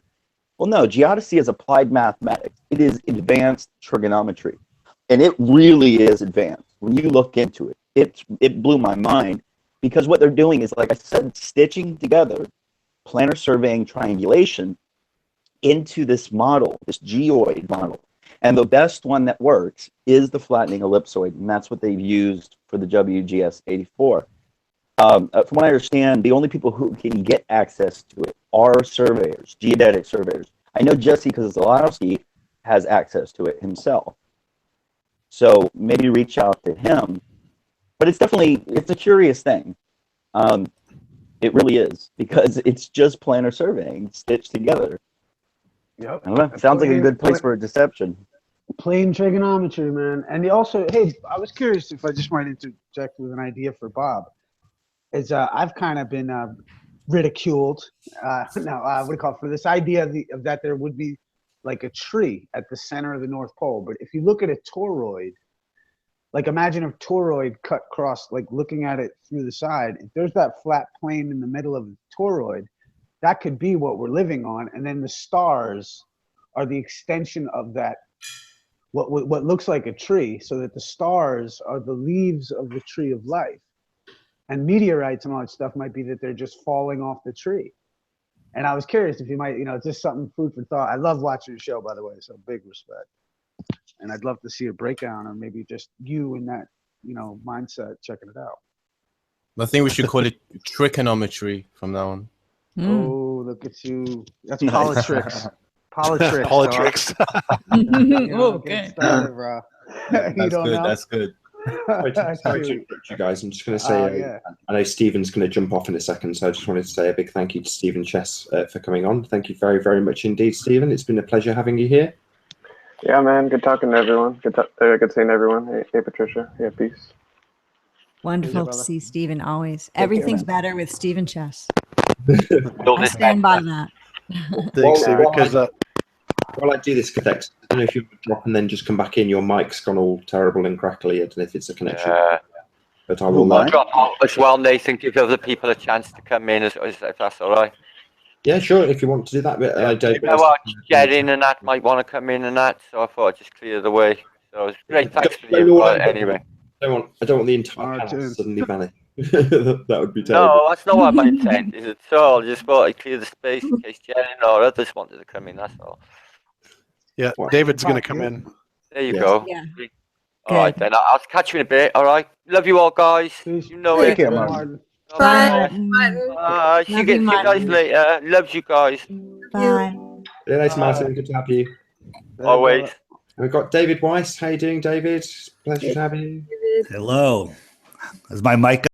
Well, no, geodesy is applied mathematics. It is advanced trigonometry. And it really is advanced. When you look into it, it blew my mind, because what they're doing is, like I said, stitching together planar surveying triangulation into this model, this geoid model. And the best one that works is the flattening ellipsoid, and that's what they've used for the WGS 84. From what I understand, the only people who can get access to it are surveyors, geodetic surveyors. I know Jesse Kozlowski has access to it himself. So maybe reach out to him. But it's a curious thing. It really is, because it's just planar surveying stitched together. Yep. I don't know. It sounds like a good place for a deception. Plain trigonometry, man. And also, hey, I was curious if I just might interject with an idea for Bob. I've kind of been ridiculed, what do you call it, for this idea of that there would be like a tree at the center of the North Pole. But if you look at a toroid, like imagine a toroid cut across, like looking at it through the side, if there's that flat plane in the middle of the toroid, that could be what we're living on. And then the stars are the extension of that, what looks like a tree, so that the stars are the leaves of the tree of life. And meteorites and all that stuff might be that they're just falling off the tree. And I was curious if you might, just something food for thought. I love watching the show, by the way, so big respect. And I'd love to see a breakdown, or maybe just you in that, mindset checking it out. I think we should call it trigonometry from now on. Oh, look at you. That's politics. Politics. Politics. Okay. That's good. Sorry to interrupt you guys. I'm just going to say, I know Stephen's going to jump off in a second, so I just wanted to say a big thank you to Stephen Chess for coming on. Thank you very, very much indeed, Stephen. It's been a pleasure having you here. Yeah, man. Good talking to everyone. Good seeing everyone. Hey, Patricia. Yeah, peace. Wonderful to see Stephen always. Everything's better with Stephen Chess. I stand by that. Thanks, because while I do this, Cathex, I don't know if you would drop and then just come back in. Your mic's gone all terrible and crackly. I don't know if it's a connection. But I will drop off as well, Nathan. Give other people a chance to come in, if that's all right. Yeah, sure. If you want to do that, but I don't. Get in and that might want to come in and that, so I thought I'd just clear the way. So it's great. Thanks for the invite. Anyway, I don't want the entire panel suddenly vanish. That would be terrible. No, that's not what my intent is at all. I just thought I'd clear the space in case Jen or others wanted to come in. That's all. Yeah, David's going to come in. There you go. Yeah. All right, then. I'll catch you in a bit. All right. Love you all, guys. You know it. Take care, Martin. Bye. Bye. See you guys later. Loves you guys. Bye. Very nice, Martin. Good to have you. Always. We've got David Weiss. How you doing, David? Pleasure to have you. Hello. Is my mic